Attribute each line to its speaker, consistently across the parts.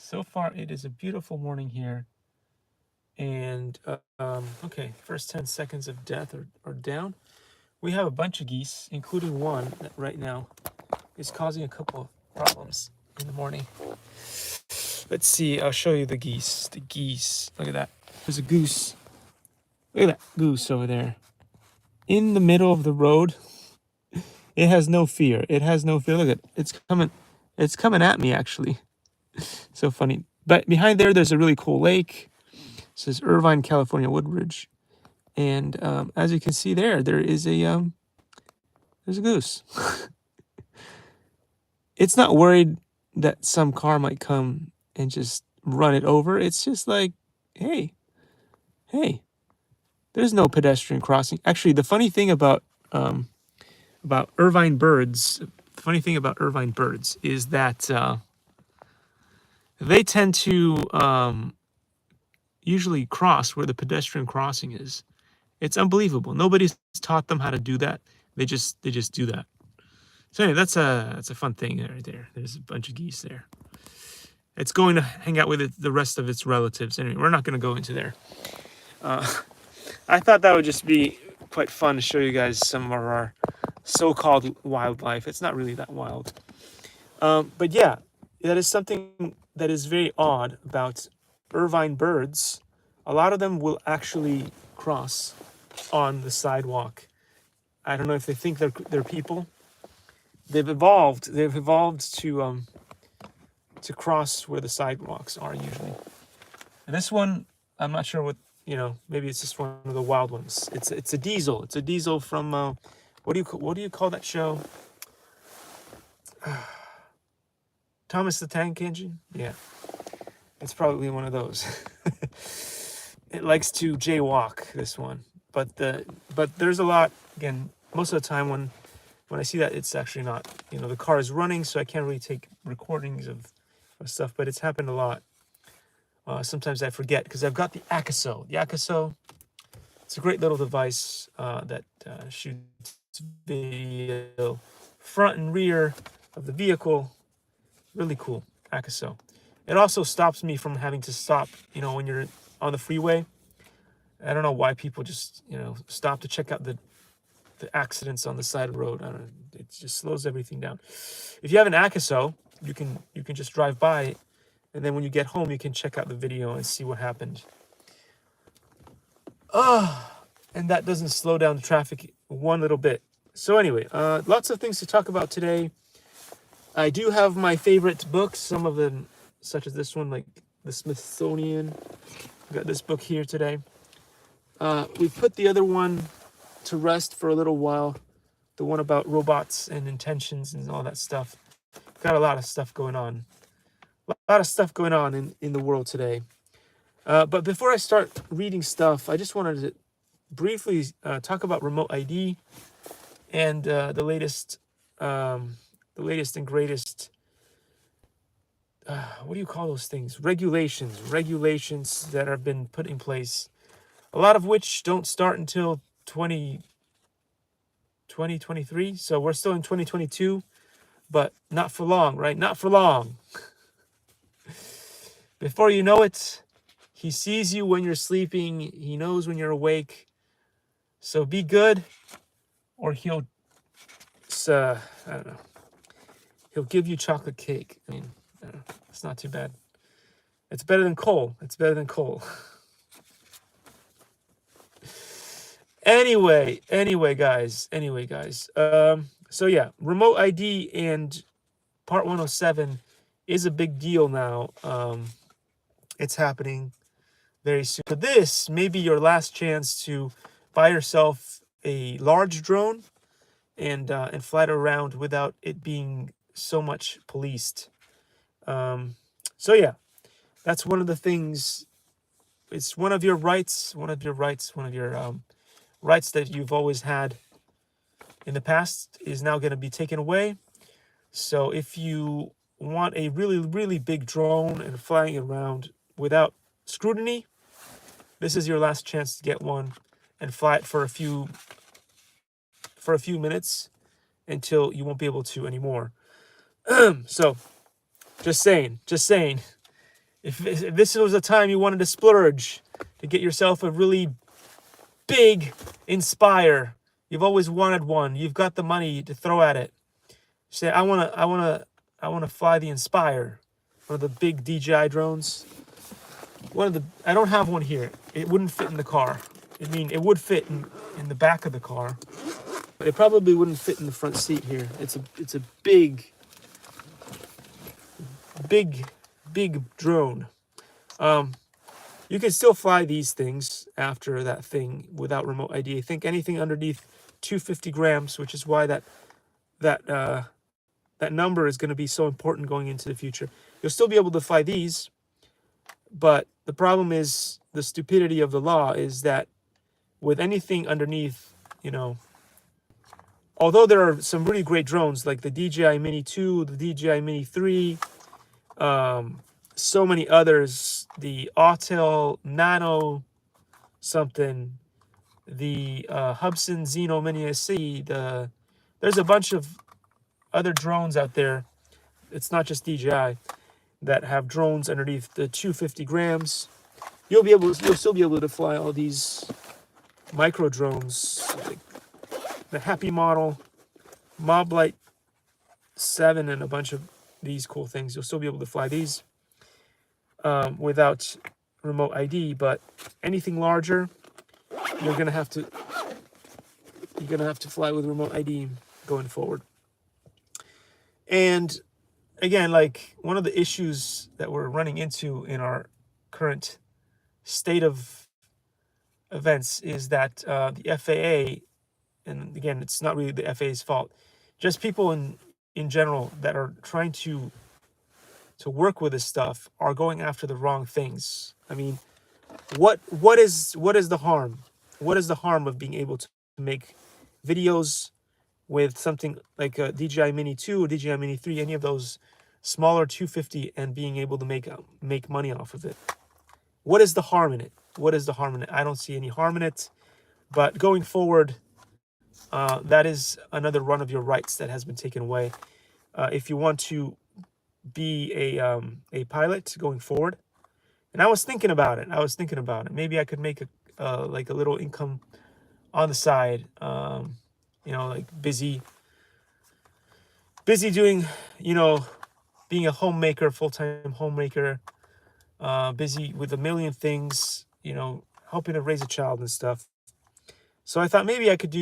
Speaker 1: So far, it is a beautiful morning here. And, okay, first 10 seconds of death are down. We have a bunch of geese, including one that right now is causing a couple of problems in the morning. Let's see, I'll show you the geese. The geese, look at that. There's a goose. Look at that goose over there. In the middle of the road. It has no fear. It has no fear. Look at it. It's coming at me, actually. So funny. But behind there's a really cool lake. It says Irvine, California Woodridge. And as you can see there is there's a goose. It's not worried that some car might come and just run it over. It's just like, hey, there's no pedestrian crossing. Actually, the funny thing about Irvine birds, is that they tend to usually cross where the pedestrian crossing is. It's unbelievable. Nobody's taught them how to do that. They just do that. So anyway, that's a fun thing right there. There's a bunch of geese there. It's going to hang out with the rest of its relatives. Anyway, we're not going to go into there. I thought that would just be quite fun to show you guys some of our so-called wildlife. It's not really that wild. But yeah, that is something that is very odd about Irvine birds. A lot of them will actually cross on the sidewalk. I don't know if they think they're people. They've evolved to cross where the sidewalks are usually. And this one, I'm not sure what, maybe it's just one of the wild ones. It's a diesel. It's a diesel from what do you call that show? Thomas the Tank Engine? Yeah. It's probably one of those. It likes to jaywalk, this one. But there's a lot, again, most of the time when I see that, it's actually not, the car is running, so I can't really take recordings of stuff, but it's happened a lot. Sometimes I forget because I've got the Akaso. The Akaso, it's a great little device that shoots video front and rear of the vehicle. Really cool, Akaso. It also stops me from having to stop, when you're on the freeway. I don't know why people just, stop to check out the accidents on the side of the road. I don't know, it just slows everything down. If you have an Akaso, you can just drive by, and then when you get home, you can check out the video and see what happened. And that doesn't slow down the traffic one little bit. So anyway, lots of things to talk about today. I do have my favorite books, some of them, such as this one, like the Smithsonian. I've got this book here today. We put the other one to rest for a little while. The one about robots and intentions and all that stuff. Got a lot of stuff going on. A lot of stuff going on in the world today. But before I start reading stuff, I just wanted to briefly talk about remote ID and the latest and greatest, what do you call those things? Regulations that have been put in place. A lot of which don't start until 2023. So we're still in 2022, but not for long, right? Not for long. Before you know it, he sees you when you're sleeping. He knows when you're awake. So be good, or he'll, I don't know. He'll give you chocolate cake. I mean, I don't know, it's not too bad. It's better than coal. Anyway, guys. So yeah, remote ID and Part 107 is a big deal now. It's happening very soon. So this may be your last chance to buy yourself a large drone and fly it around without it being so much policed. So yeah, that's one of the things. It's one of your rights rights that you've always had in the past is now going to be taken away. So if you want a really, really big drone and flying around without scrutiny, this is your last chance to get one and fly it for a few minutes until you won't be able to anymore. So just saying, If this was a time you wanted to splurge, to get yourself a really big Inspire, you've always wanted one, you've got the money to throw at it. Say, I wanna fly the Inspire, one of the big DJI drones. I don't have one here. It wouldn't fit in the car. I mean, it would fit in the back of the car, but it probably wouldn't fit in the front seat here. It's a big drone. You can still fly these things after that thing without remote ID. I think anything underneath 250 grams, which is why that number is going to be so important going into the future. You'll still be able to fly these, but the problem is the stupidity of the law is that with anything underneath, you know, although there are some really great drones like the DJI Mini 2, the DJI Mini 3, so many others, the Autel Nano something, the Hubsan Zeno Mini SE, there's a bunch of other drones out there. It's not just DJI that have drones underneath the 250 grams. You'll still be able to fly all these micro drones, like the Happy Model, Moblight 7, and a bunch of these cool things. You'll still be able to fly these without remote ID, but anything larger, you're gonna have to fly with remote ID going forward. And again, like one of the issues that we're running into in our current state of events is that the FAA, and again, it's not really the FAA's fault, just people in general that are trying to work with this stuff are going after the wrong things. I mean, what is the harm? What is the harm of being able to make videos with something like a DJI Mini 2 or DJI Mini 3, any of those smaller 250, and being able to make money off of it? What is the harm in it? What is the harm in it? I don't see any harm in it. But going forward, that is another run of your rights that has been taken away. If you want to be a pilot going forward, and I was thinking about it. Maybe I could make a like a little income on the side. You know, like busy doing, you know, being a homemaker, full-time homemaker, busy with a million things, you know, helping to raise a child and stuff. So I thought maybe I could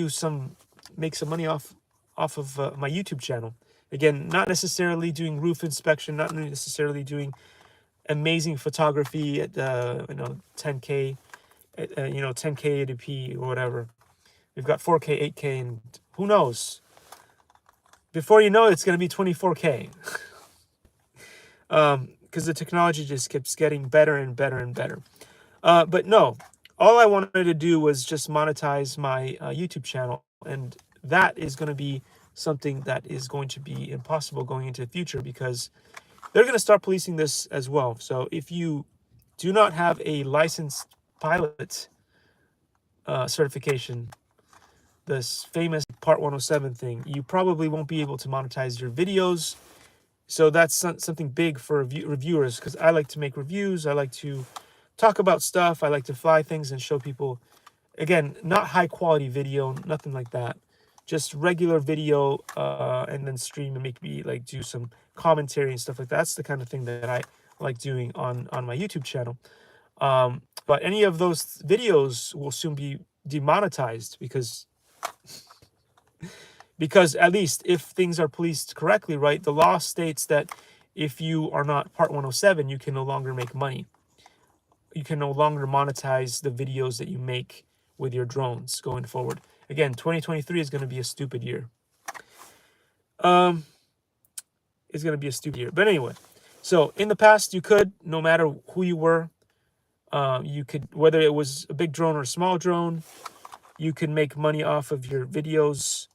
Speaker 1: make some money off of my YouTube channel. Again, not necessarily doing roof inspection, not necessarily doing amazing photography at 10K, 10K80p or whatever. We've got 4K, 8K, and who knows? Before you know it, it's going to be 24K. Because the technology just keeps getting better and better and better. But no, all I wanted to do was just monetize my YouTube channel, and that is going to be something that is going to be impossible going into the future, because they're going to start policing this as well. So if you do not have a licensed pilot certification, this famous Part 107 thing, you probably won't be able to monetize your videos. So that's something big for reviewers, because I like to make reviews. I like to talk about stuff. I like to fly things and show people. Again, not high quality video, nothing like that. Just regular video, and then stream and maybe like do some commentary and stuff like that. That's the kind of thing that I like doing on my YouTube channel. But any of those videos will soon be demonetized, because at least if things are policed correctly, right, the law states that if you are not Part 107, you can no longer make money. You can no longer monetize the videos that you make with your drones going forward. Again, 2023 is going to be a stupid year. It's going to be a stupid year. But anyway, so in the past, you could, no matter who you were, you could, whether it was a big drone or a small drone, you could make money off of your videos.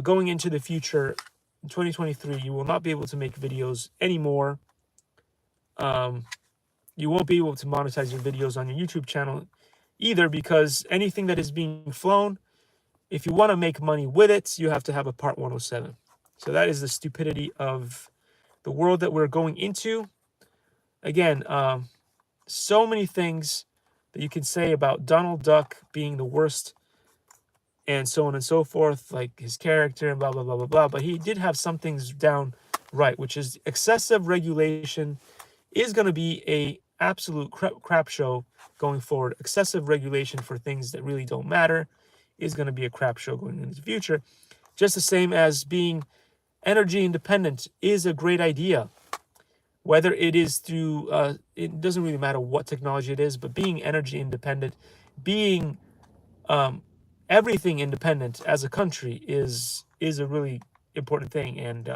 Speaker 1: Going into the future, in 2023, you will not be able to make videos anymore. You won't be able to monetize your videos on your YouTube channel either, because anything that is being flown, if you want to make money with it, you have to have a Part 107. So that is the stupidity of the world that we're going into. again, so many things that you can say about Donald Duck being the worst and so on and so forth, like his character and blah, blah, blah, blah, blah. But he did have some things down right, which is excessive regulation is going to be a absolute crap show going forward. Excessive regulation for things that really don't matter is going to be a crap show going into the future. Just the same as being energy independent is a great idea. Whether it is through, it doesn't really matter what technology it is, but being energy independent, being everything independent as a country is a really important thing. And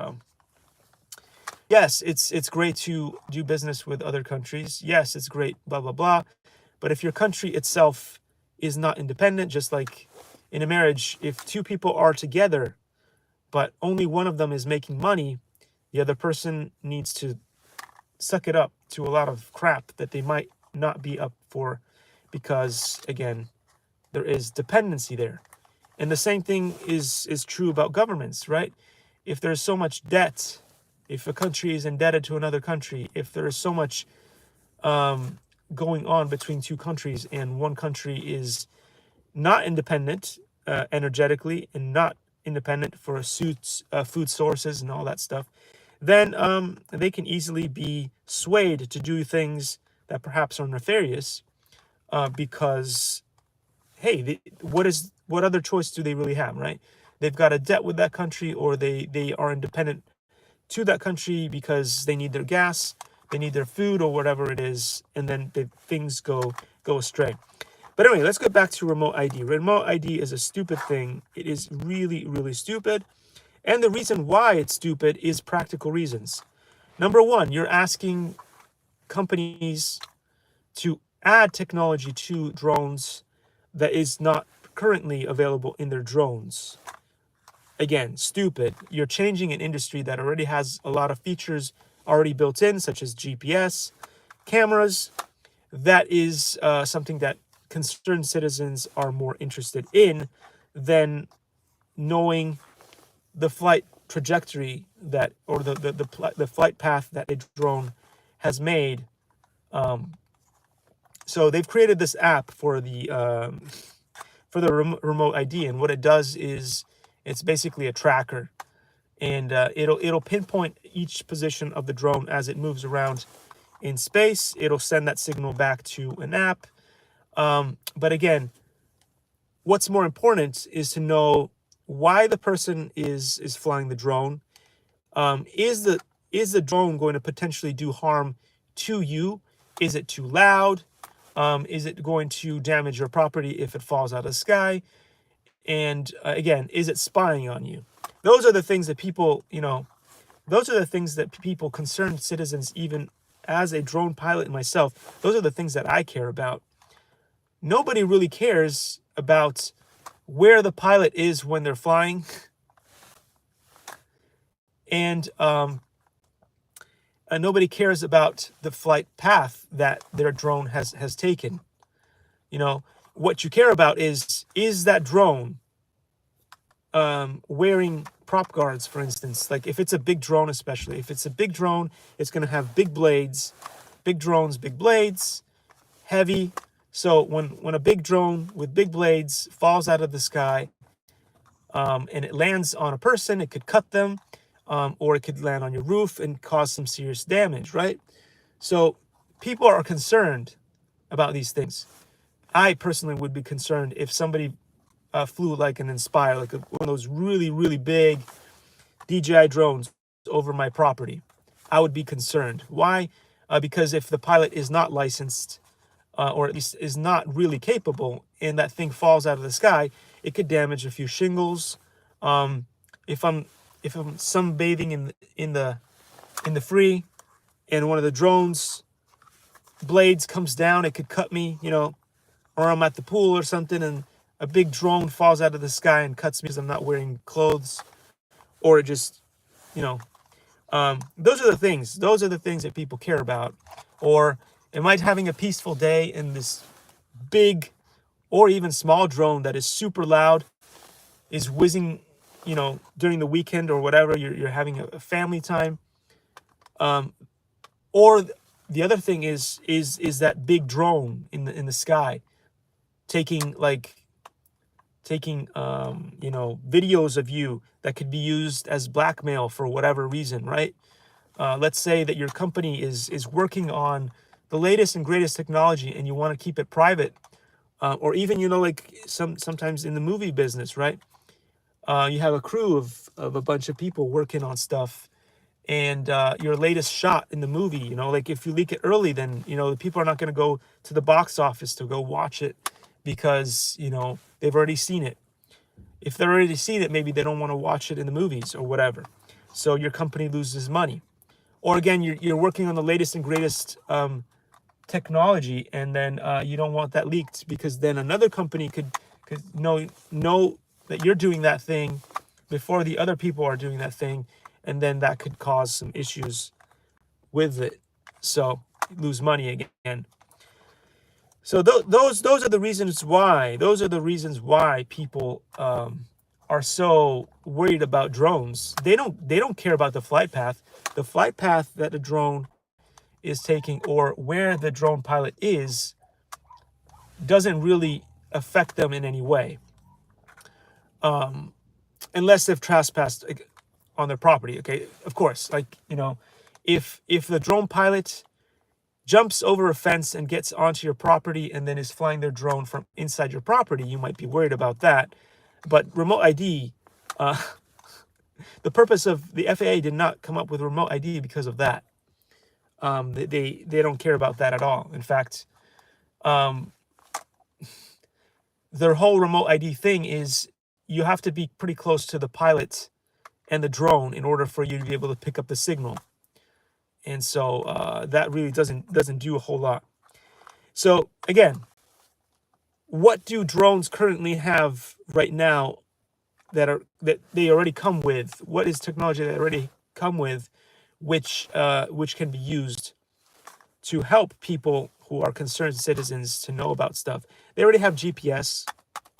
Speaker 1: yes, it's great to do business with other countries. Yes, it's great, blah blah blah. But if your country itself is not independent, just like in a marriage, if two people are together, but only one of them is making money, the other person needs to suck it up to a lot of crap that they might not be up for, because again, there is dependency there. And the same thing is true about governments, right? If there's so much debt, if a country is indebted to another country, if there is so much going on between two countries, and one country is not independent energetically and not independent for food sources and all that stuff, then they can easily be swayed to do things that perhaps are nefarious, because hey, what other choice do they really have, right? They've got a debt with that country, or they are independent to that country because they need their gas, they need their food, or whatever it is, and then things go astray. But anyway, let's get back to remote ID. Remote ID is a stupid thing. It is really, really stupid. And the reason why it's stupid is practical reasons. Number one, you're asking companies to add technology to drones that is not currently available in their drones. Again, stupid. You're changing an industry that already has a lot of features already built in, such as GPS, cameras. That is something that concerned citizens are more interested in than knowing the flight trajectory that, or the flight path that a drone has made. So they've created this app for the remote ID, and what it does is it's basically a tracker, and it'll pinpoint each position of the drone as it moves around in space. It'll send that signal back to an app. But again, what's more important is to know why the person is flying the drone. Is the drone going to potentially do harm to you? Is it too loud? Is it going to damage your property if it falls out of the sky? And again, is it spying on you? Those are the things that people, those are the things that people, concerned citizens, even as a drone pilot myself, those are the things that I care about. Nobody really cares about where the pilot is when they're flying, and nobody cares about the flight path that their drone has taken. What you care about is that drone wearing prop guards, for instance. Like if it's a big drone, especially if it's a big drone, it's going to have big blades. Big drones, big blades, heavy. So when a big drone with big blades falls out of the sky, and it lands on a person, it could cut them, or it could land on your roof and cause some serious damage, right? So people are concerned about these things. I personally would be concerned if somebody flew like an Inspire, like one of those really, really big DJI drones over my property. I would be concerned. Why? Because if the pilot is not licensed, or at least is not really capable, and that thing falls out of the sky, it could damage a few shingles. If I'm sunbathing in the free, and one of the drones blades comes down, it could cut me, or I'm at the pool or something, and a big drone falls out of the sky and cuts me because I'm not wearing clothes, or it just, those are the things. Those are the things that people care about. Or am I having a peaceful day, and this big or even small drone that is super loud is whizzing, during the weekend or whatever, you're having a family time, or the other thing is that big drone in the sky taking you know, videos of you that could be used as blackmail for whatever reason, right? Let's say that your company is working on the latest and greatest technology and you want to keep it private, or even, you know, like sometimes in the movie business, right? You have a crew of a bunch of people working on stuff, and your latest shot in the movie, you know, like if you leak it early, then, you know, the people are not going to go to the box office to go watch it because, you know, they've already seen it. If they're already seen it, maybe they don't want to watch it in the movies or whatever. So your company loses money. Or again, you're working on the latest and greatest technology, and then you don't want that leaked because then another company could know that you're doing that thing before the other people are doing that thing, and then that could cause some issues with it. So you lose money again. So those are the reasons why. Those are the reasons why people are so worried about drones. They don't care about the flight path. The flight path that the drone is taking, or where the drone pilot is, doesn't really affect them in any way, unless they've trespassed on their property. Okay, of course, like, you know, if the drone pilot jumps over a fence and gets onto your property and then is flying their drone from inside your property, you might be worried about that. But remote ID, the purpose of the FAA did not come up with remote ID because of that. They don't care about that at all. In fact, their whole remote ID thing is you have to be pretty close to the pilot and the drone in order for you to be able to pick up the signal. And so that really doesn't do a whole lot. So again, what do drones currently have right now that they already come with? What is technology that already come with, which can be used to help people who are concerned citizens to know about stuff? They already have GPS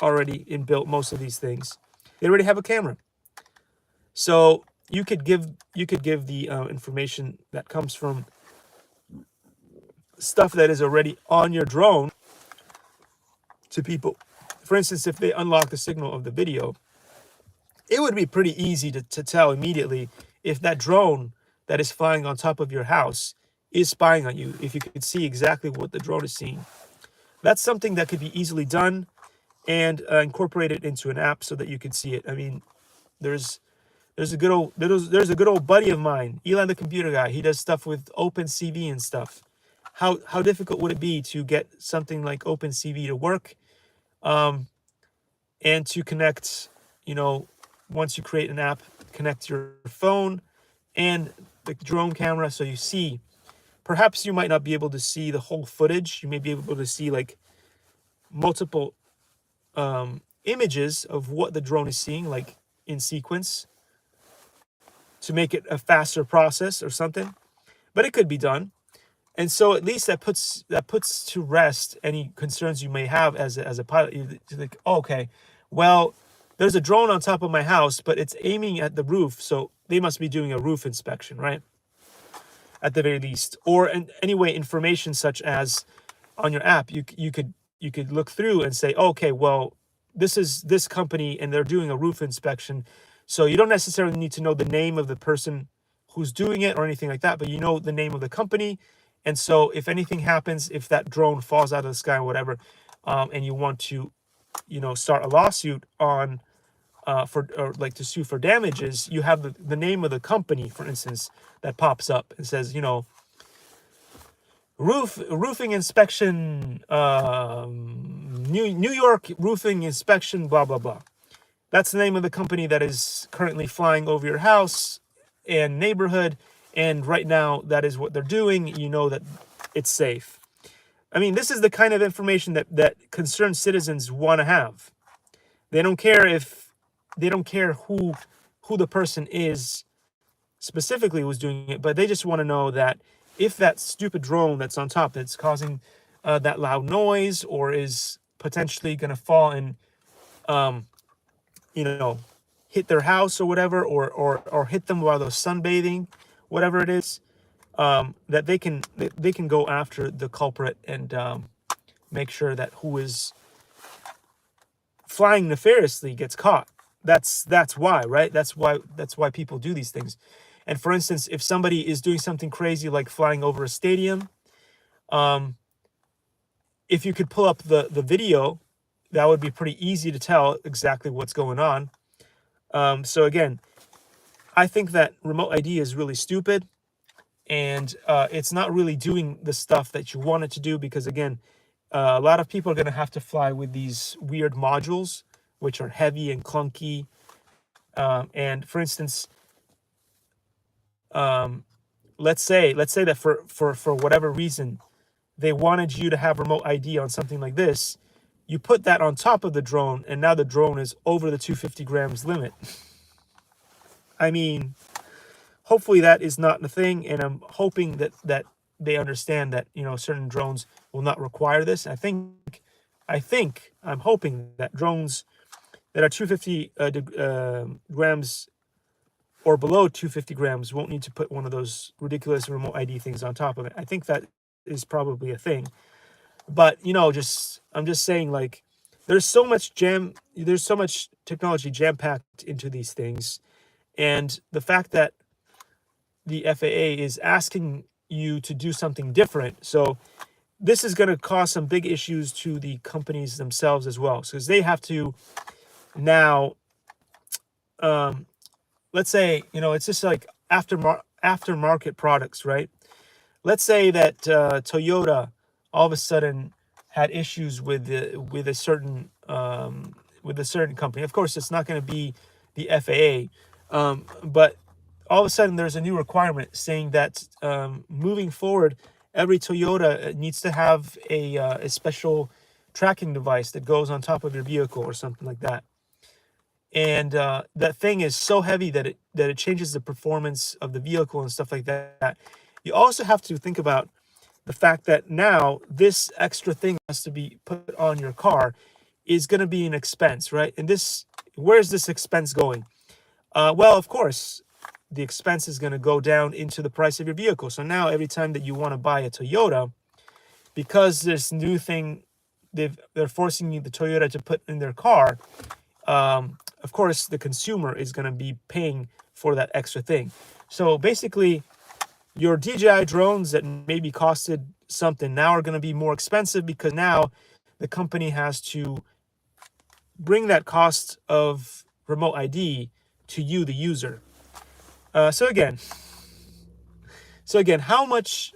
Speaker 1: already inbuilt, most of these things. They already have a camera. So you could give the information that comes from stuff that is already on your drone to people. For instance, if they unlock the signal of the video, it would be pretty easy to tell immediately if that drone that is flying on top of your house is spying on you, if you could see exactly what the drone is seeing. That's something that could be easily done and incorporated into an app so that you can see it. I mean, there's a good old buddy of mine, Elon the computer guy. He does stuff with OpenCV and stuff. How difficult would it be to get something like OpenCV to work, and to connect, you know, once you create an app, connect your phone and the drone camera so you see. Perhaps you might not be able to see the whole footage. You may be able to see like multiple images of what the drone is seeing, like in sequence, to make it a faster process or something. But it could be done. And so at least that puts to rest any concerns you may have as a pilot. You're like, oh, okay, well, there's a drone on top of my house, but it's aiming at the roof, so they must be doing a roof inspection, right? At the very least. Or anyway, information such as on your app, you could look through and say, oh, okay, well, this is this company and they're doing a roof inspection. So you don't necessarily need to know the name of the person who's doing it or anything like that, but you know the name of the company. And so if anything happens, if that drone falls out of the sky or whatever, and you want to, you know, start a lawsuit on to sue for damages, you have the name of the company, for instance, that pops up and says, you know, roofing inspection, New York roofing inspection, blah blah blah. That's the name of the company that is currently flying over your house and neighborhood, and right now that is what they're doing. You know that it's safe. I mean, this is the kind of information that concerned citizens want to have. They don't care who the person is specifically who's doing it, but they just want to know that if that stupid drone that's on top that's causing that loud noise, or is potentially going to fall and you know, hit their house or whatever, or hit them while they're sunbathing, whatever it is, that they can go after the culprit and make sure that who is flying nefariously gets caught. That's why, right? That's why people do these things. And for instance, if somebody is doing something crazy like flying over a stadium, um, if you could pull up the video, that would be pretty easy to tell exactly what's going on. So again, I think that remote ID is really stupid, and it's not really doing the stuff that you want it to do, because again, a lot of people are going to have to fly with these weird modules, which are heavy and clunky. And for instance, let's say that for whatever reason, they wanted you to have remote ID on something like this. You put that on top of the drone, and now the drone is over the 250 grams limit. I mean, hopefully that is not the thing, and I'm hoping that they understand that, you know, certain drones will not require this. I'm hoping that drones that are 250 grams or below 250 grams won't need to put one of those ridiculous remote ID things on top of it. I think that is probably a thing. But, you know, I'm just saying, like, there's so much technology jam-packed into these things. And the fact that the FAA is asking you to do something different. So this is going to cause some big issues to the companies themselves as well. Because they have to now, let's say, you know, it's just like aftermarket products, right? Let's say that Toyota all of a sudden had issues with a certain company. Of course, it's not going to be the FAA, but all of a sudden there's a new requirement saying that moving forward, every Toyota needs to have a special tracking device that goes on top of your vehicle or something like that. And that thing is so heavy that it changes the performance of the vehicle and stuff like that. You also have to think about the fact that now this extra thing has to be put on your car is going to be an expense, right? And where's this expense going? Well, of course, the expense is going to go down into the price of your vehicle. So now every time that you want to buy a Toyota, because this new thing they're forcing the Toyota to put in their car, of course, the consumer is going to be paying for that extra thing. So basically, your DJI drones that maybe costed something now are going to be more expensive, because now the company has to bring that cost of remote ID to you, the user. So again, how much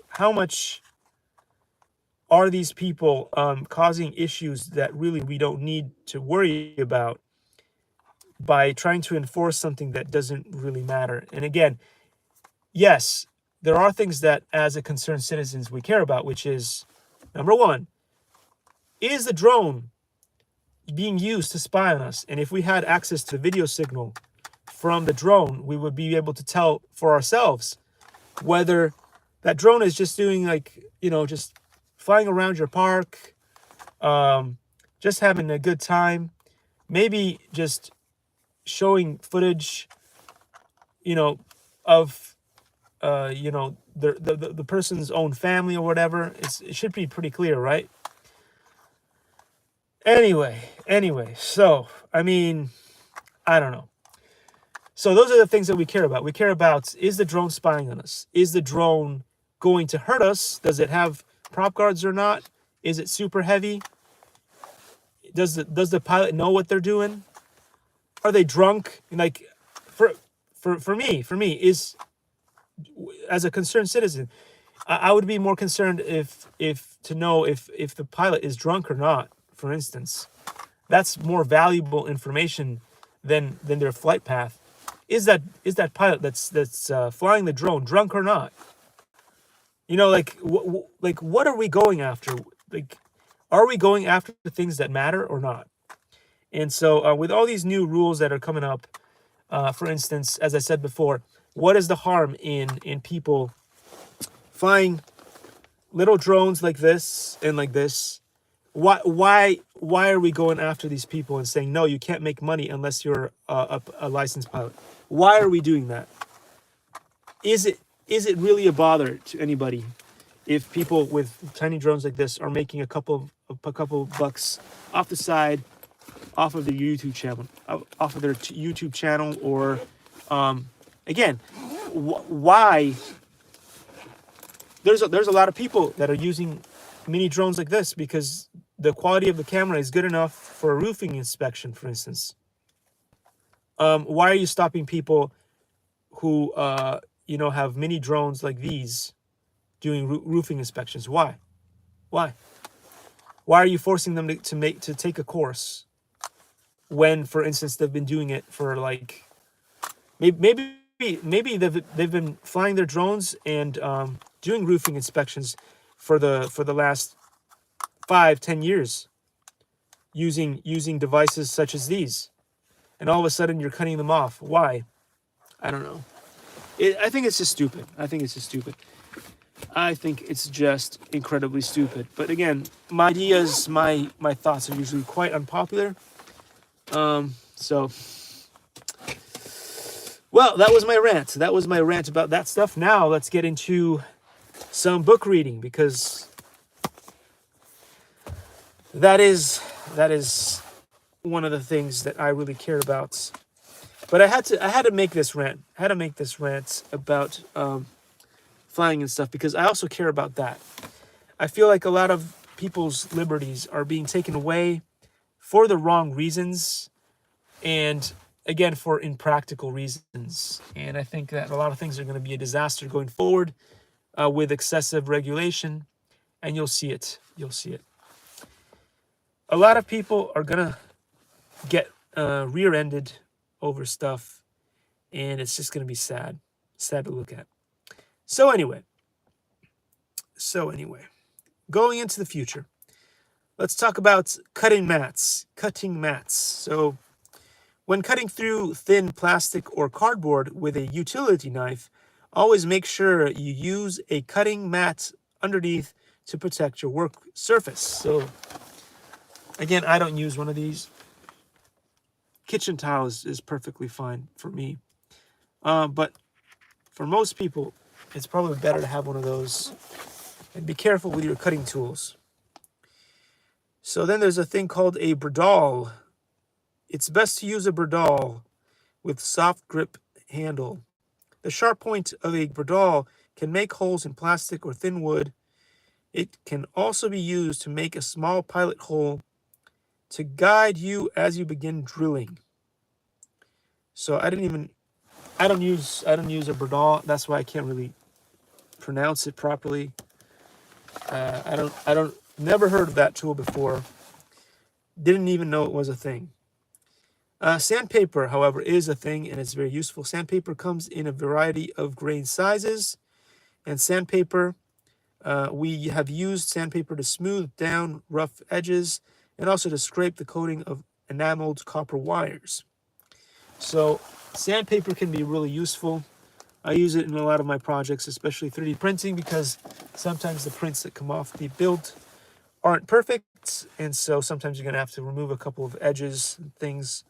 Speaker 1: are these people causing issues that really we don't need to worry about by trying to enforce something that doesn't really matter? And again, yes, there are things that as a concerned citizens we care about, which is, number one, is the drone being used to spy on us? And if we had access to video signal from the drone, we would be able to tell for ourselves whether that drone is just doing, like, you know, just flying around your park, just having a good time, maybe just showing footage, you know, of you know, the person's own family or whatever. It should be pretty clear, right? Anyway, so I mean, I don't know. So those are the things that we care about. We care about, is the drone spying on us? Is the drone going to hurt us? Does it have prop guards or not? Is it super heavy? Does the pilot know what they're doing? Are they drunk? Like, for me is, as a concerned citizen, I would be more concerned if to know if the pilot is drunk or not, for instance. That's more valuable information than their flight path. Is that pilot that's flying the drone drunk or not? You know, like what are we going after? Like, are we going after the things that matter or not? And so with all these new rules that are coming up, for instance, as I said before, what is the harm in people flying little drones like this and like this? Why are we going after these people and saying, no, you can't make money unless you're a licensed pilot? Why are we doing that? Is it is it really a bother to anybody if people with tiny drones like this are making a couple bucks off the side, off of their YouTube channel, or again, why? There's a lot of people that are using mini drones like this because the quality of the camera is good enough for a roofing inspection, for instance. Why are you stopping people who have mini drones like these doing roofing inspections? Why? Why are you forcing them to take a course when, for instance, they've been doing it for like maybe they've been flying their drones and doing roofing inspections for the last 5-10 years using devices such as these, and all of a sudden you're cutting them off. Why? I don't know. I think it's just stupid. I think it's just incredibly stupid. But again, my ideas, my thoughts are usually quite unpopular. So, well, that was my rant. That was my rant about that stuff. Now let's get into some book reading, because that is one of the things that I really care about. But I had to make this rant. I had to make this rant about flying and stuff, because I also care about that. I feel like a lot of people's liberties are being taken away for the wrong reasons, and again, for impractical reasons. And I think that a lot of things are going to be a disaster going forward with excessive regulation, and you'll see it. You'll see it. A lot of people are going to get rear-ended over stuff, and it's just going to be sad to look at. So anyway, going into the future, let's talk about cutting mats. So when cutting through thin plastic or cardboard with a utility knife, always make sure you use a cutting mat underneath to protect your work surface. So again, I don't use one of these. Kitchen tile is perfectly fine for me. But for most people, it's probably better to have one of those. And be careful with your cutting tools. So then there's a thing called a bradawl. It's best to use a bradawl with soft grip handle. The sharp point of a bradawl can make holes in plastic or thin wood. It can also be used to make a small pilot hole to guide you as you begin drilling. So I don't use a bradawl. That's why I can't really pronounce it properly. Never heard of that tool before. Didn't even know it was a thing. Sandpaper, however, is a thing, and it's very useful. Sandpaper comes in a variety of grain sizes, and sandpaper, we have used sandpaper to smooth down rough edges and also to scrape the coating of enameled copper wires. So sandpaper can be really useful. I use it in a lot of my projects, especially 3D printing, because sometimes the prints that come off the build aren't perfect, and so sometimes you're going to have to remove a couple of edges and things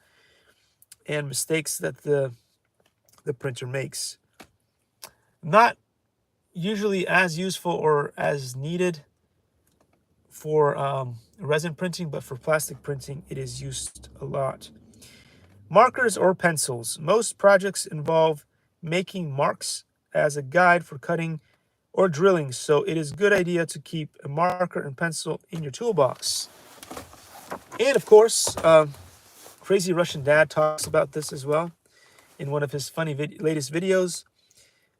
Speaker 1: and mistakes that the printer makes. Not usually as useful or as needed for resin printing, but for plastic printing, it is used a lot. Markers or pencils. Most projects involve making marks as a guide for cutting or drilling, so it is a good idea to keep a marker and pencil in your toolbox. And of course, Crazy Russian Dad talks about this as well in one of his funny latest videos.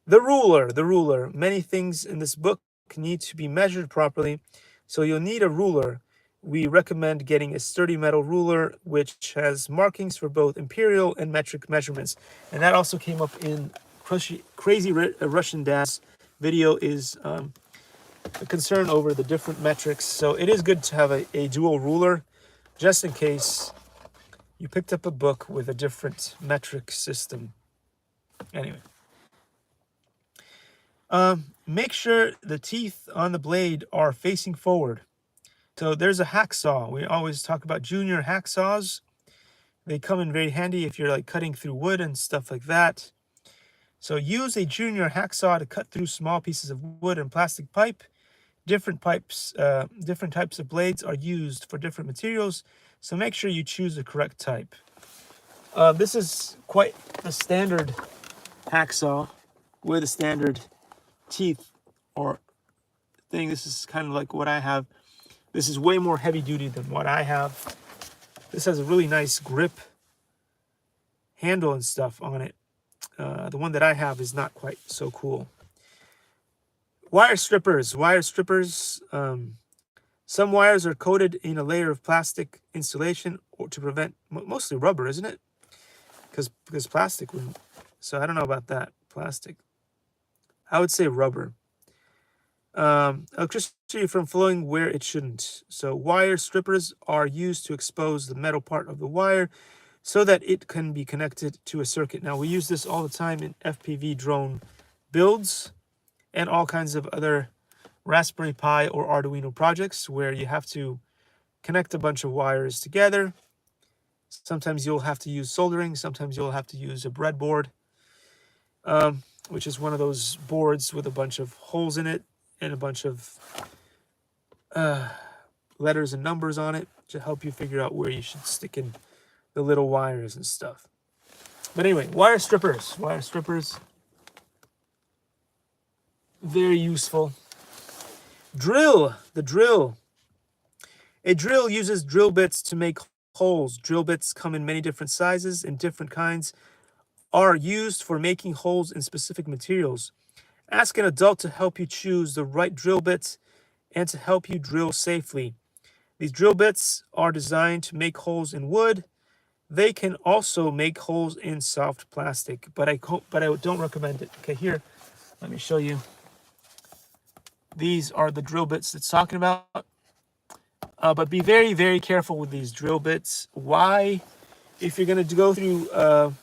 Speaker 1: The ruler. Many things in this book need to be measured properly, so you'll need a ruler. We recommend getting a sturdy metal ruler which has markings for both imperial and metric measurements. And that also came up in Crazy Russian Dad's video, is a concern over the different metrics. So it is good to have a dual ruler, just in case you picked up a book with a different metric system. Anyway. Make sure the teeth on the blade are facing forward. So there's a hacksaw. We always talk about junior hacksaws. They come in very handy if you're like cutting through wood and stuff like that. So use a junior hacksaw to cut through small pieces of wood and plastic pipe. Different types of blades are used for different materials, so make sure you choose the correct type. This is quite the standard hacksaw with a standard teeth or thing. This is kind of like what I have. This is way more heavy duty than what I have. This has a really nice grip handle and stuff on it. The one that I have is not quite so cool. Wire strippers. Some wires are coated in a layer of plastic insulation or to prevent, mostly rubber, isn't it? Because plastic wouldn't. So I don't know about that. Plastic. I would say rubber. Electricity from flowing where it shouldn't. So wire strippers are used to expose the metal part of the wire so that it can be connected to a circuit. Now, we use this all the time in FPV drone builds and all kinds of other Raspberry Pi or Arduino projects where you have to connect a bunch of wires together. Sometimes you'll have to use soldering. Sometimes you'll have to use a breadboard, which is one of those boards with a bunch of holes in it and a bunch of letters and numbers on it to help you figure out where you should stick in the little wires and stuff. But anyway, wire strippers, very useful. Drill, the drill. A drill uses drill bits to make holes. Drill bits come in many different sizes and different kinds are used for making holes in specific materials. Ask an adult to help you choose the right drill bits and to help you drill safely. These drill bits are designed to make holes in wood. They can also make holes in soft plastic, but I don't recommend it. Okay, here, let me show you. These are the drill bits it's talking about. But be very, very careful with these drill bits. Why? If you're going to go through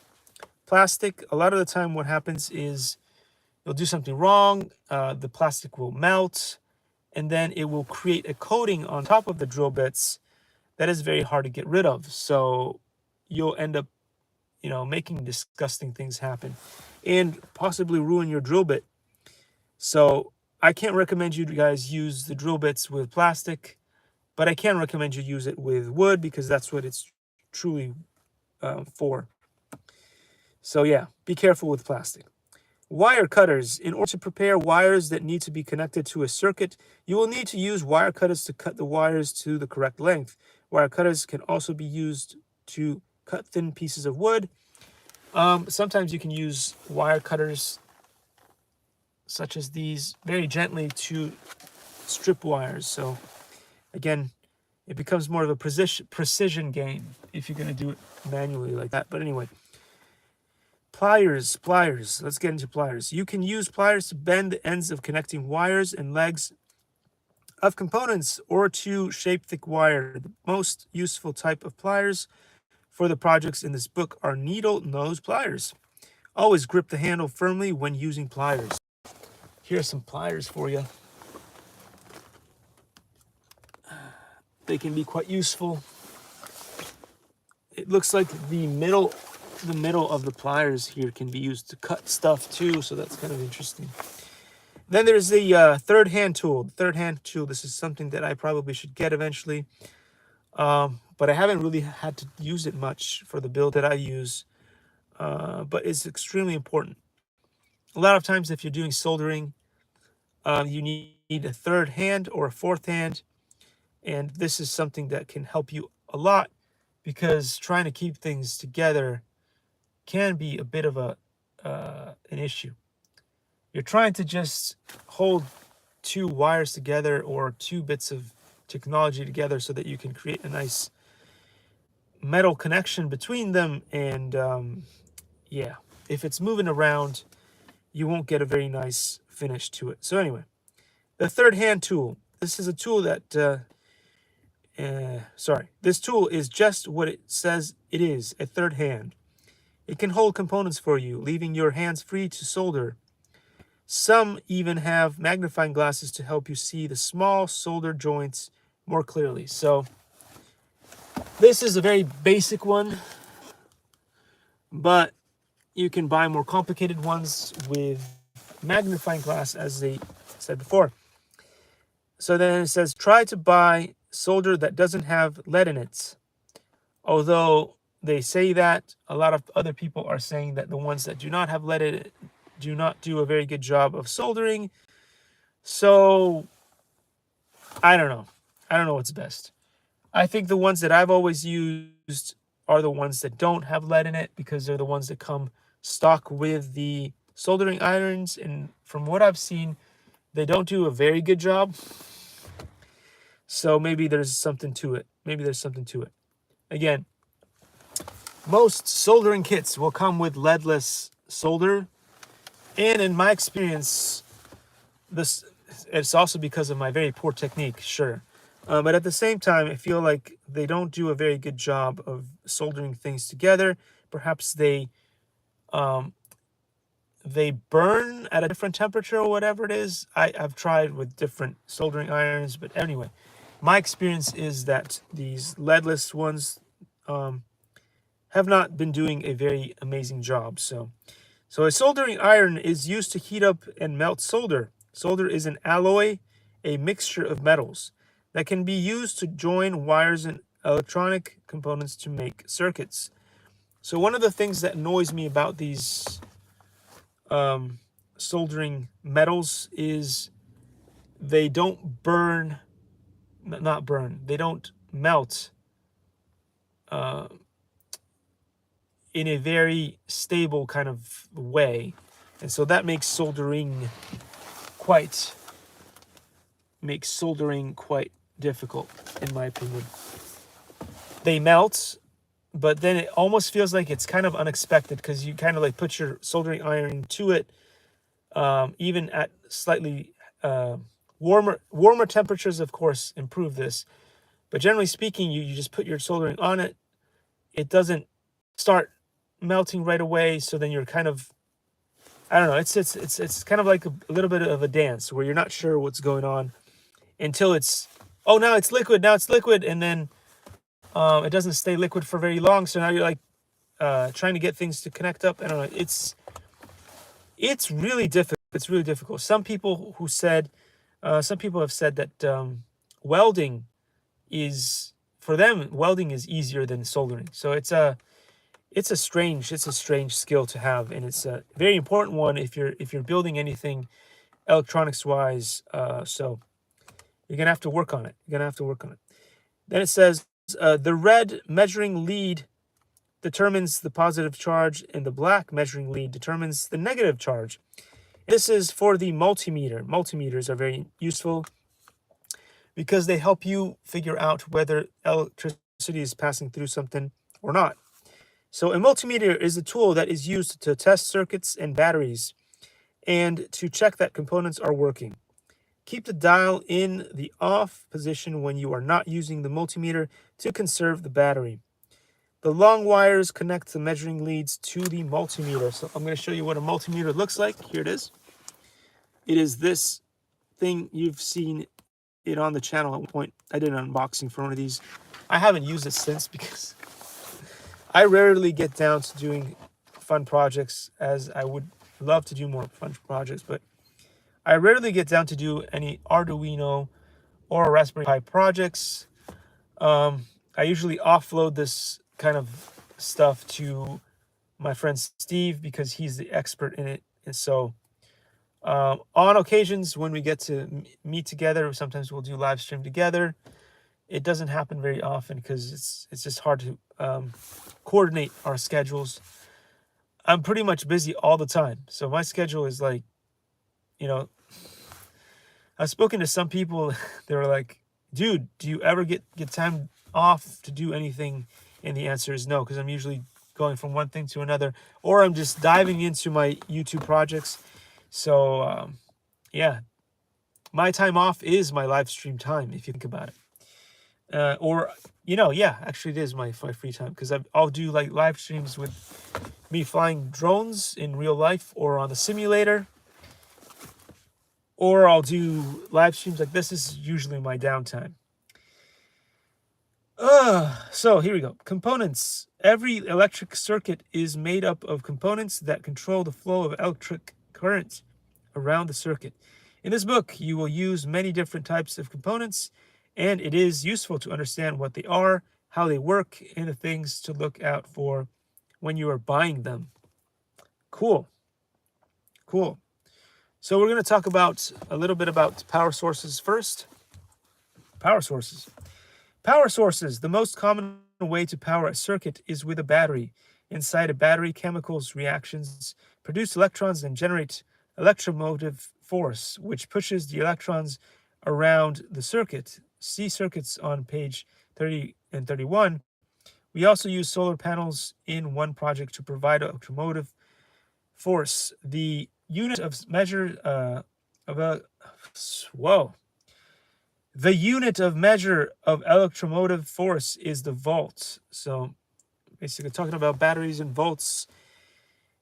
Speaker 1: plastic, a lot of the time what happens is you'll do something wrong, the plastic will melt, and then it will create a coating on top of the drill bits that is very hard to get rid of. So you'll end up, making disgusting things happen and possibly ruin your drill bit. So I can't recommend you guys use the drill bits with plastic, but I can recommend you use it with wood because that's what it's truly for. So yeah, be careful with plastic. Wire cutters. In order to prepare wires that need to be connected to a circuit, you will need to use wire cutters to cut the wires to the correct length. Wire cutters can also be used to cut thin pieces of wood. Sometimes you can use wire cutters such as these very gently to strip wires. So again, it becomes more of a precision game if you're going to do it manually like that. But anyway, pliers. Let's get into pliers. You can use pliers to bend the ends of connecting wires and legs of components or to shape thick wire. The most useful type of pliers for the projects in this book are needle nose pliers. Always grip the handle firmly when using pliers. Here are some pliers for you. They can be quite useful. It looks like the middle of the pliers here can be used to cut stuff too, so that's kind of interesting. Then there's the third hand tool. This is something that I probably should get eventually, but I haven't really had to use it much for the build that I use, but it's extremely important. A lot of times if you're doing soldering, you need a third hand or a fourth hand, and this is something that can help you a lot because trying to keep things together can be a bit of an issue. You're trying to just hold two wires together or two bits of technology together so that you can create a nice metal connection between them. And yeah, if it's moving around, you won't get a very nice finish to it. So anyway, the third hand tool. This is a tool that, this tool is just what it says it is, a third hand. It can hold components for you, leaving your hands free to solder. Some even have magnifying glasses to help you see the small solder joints more clearly. So this is a very basic one, but you can buy more complicated ones with magnifying glass, as they said before. So then it says, try to buy solder that doesn't have lead in it. Although they say that, a lot of other people are saying that the ones that do not have lead in it do not do a very good job of soldering. So I don't know. I don't know what's best. I think the ones that I've always used are the ones that don't have lead in it, because they're the ones that come stock with the soldering irons. And from what I've seen, they don't do a very good job. So maybe there's something to it. Maybe there's something to it. Again, most soldering kits will come with leadless solder. And in my experience, this it's also because of my very poor technique, sure. But at the same time, I feel like they don't do a very good job of soldering things together. Perhaps they burn at a different temperature or whatever it is. I've tried with different soldering irons, but anyway, my experience is that these leadless ones have not been doing a very amazing job. So a soldering iron is used to heat up and melt solder. Solder is an alloy, a mixture of metals that can be used to join wires and electronic components to make circuits. So one of the things that annoys me about these soldering metals is they don't burn, not burn, they don't melt in a very stable kind of way. And so that makes soldering quite difficult, in my opinion. They melt, but then it almost feels like it's kind of unexpected, because you kind of like put your soldering iron to it, even at slightly warmer temperatures, of course, improve this. But generally speaking, you just put your soldering on it. It doesn't start melting right away, so then you're kind of, I don't know, it's kind of like a little bit of a dance where you're not sure what's going on until it's, oh, now it's liquid, and then it doesn't stay liquid for very long, so now you're like trying to get things to connect up. I don't know, it's really difficult. It's really difficult. Some people have said that welding is, for them, welding is easier than soldering. So it's a strange skill to have, and it's a very important one if you're building anything electronics wise. So you're gonna have to work on it. Then it says the red measuring lead determines the positive charge, and the black measuring lead determines the negative charge. This is for the multimeter. Multimeters are very useful because they help you figure out whether electricity is passing through something or not. So a multimeter is a tool that is used to test circuits and batteries and to check that components are working. Keep the dial in the off position when you are not using the multimeter to conserve the battery. The long wires connect the measuring leads to the multimeter. So I'm going to show you what a multimeter looks like. Here it is. It is this thing. You've seen it on the channel at one point. I did an unboxing for one of these. I haven't used it since because I rarely get down to doing fun projects, as I would love to do more fun projects, but I rarely get down to do any Arduino or Raspberry Pi projects. I usually offload this kind of stuff to my friend Steve because he's the expert in it. And so on occasions when we get to meet together, sometimes we'll do live stream together. It doesn't happen very often because it's just hard to coordinate our schedules. I'm pretty much busy all the time. So my schedule is like, I've spoken to some people, they were like, dude, do you ever get time off to do anything? And the answer is no, because I'm usually going from one thing to another, or I'm just diving into my YouTube projects. So yeah, my time off is my live stream time, if you think about it. Actually it is my free time, because I'll do like live streams with me flying drones in real life or on the simulator, or I'll do live streams like this. Is usually my downtime. So here we go. Components. Every electric circuit is made up of components that control the flow of electric current around the circuit. In this book, you will use many different types of components, and it is useful to understand what they are, how they work, and the things to look out for when you are buying them. Cool. Cool. So we're going to talk about a little bit about power sources first. Power sources. Power sources. The most common way to power a circuit is with a battery. Inside a battery, chemicals reactions produce electrons and generate electromotive force, which pushes the electrons around the circuit. See circuits on page 30 and 31. We also use solar panels in one project to provide electromotive force. The unit of measure of a whoa. The unit of measure of electromotive force is the volt. So basically talking about batteries and volts.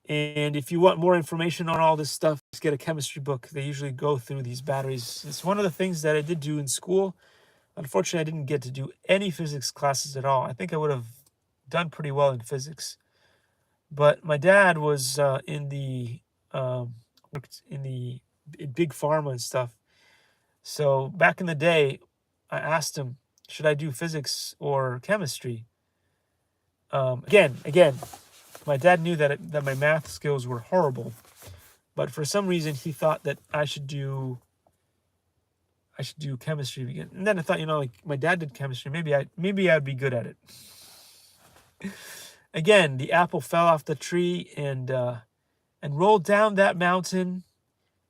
Speaker 1: And if you want more information on all this stuff, just get a chemistry book. They usually go through these batteries. It's one of the things that I did do in school. Unfortunately, I didn't get to do any physics classes at all. I think I would have done pretty well in physics. But my dad was worked in the big pharma and stuff. So back in the day, I asked him, should I do physics or chemistry? Again, my dad knew that my math skills were horrible, but for some reason he thought that I should do chemistry again. And then I thought, like my dad did chemistry, maybe I'd be good at it. Again, the apple fell off the tree and rolled down that mountain,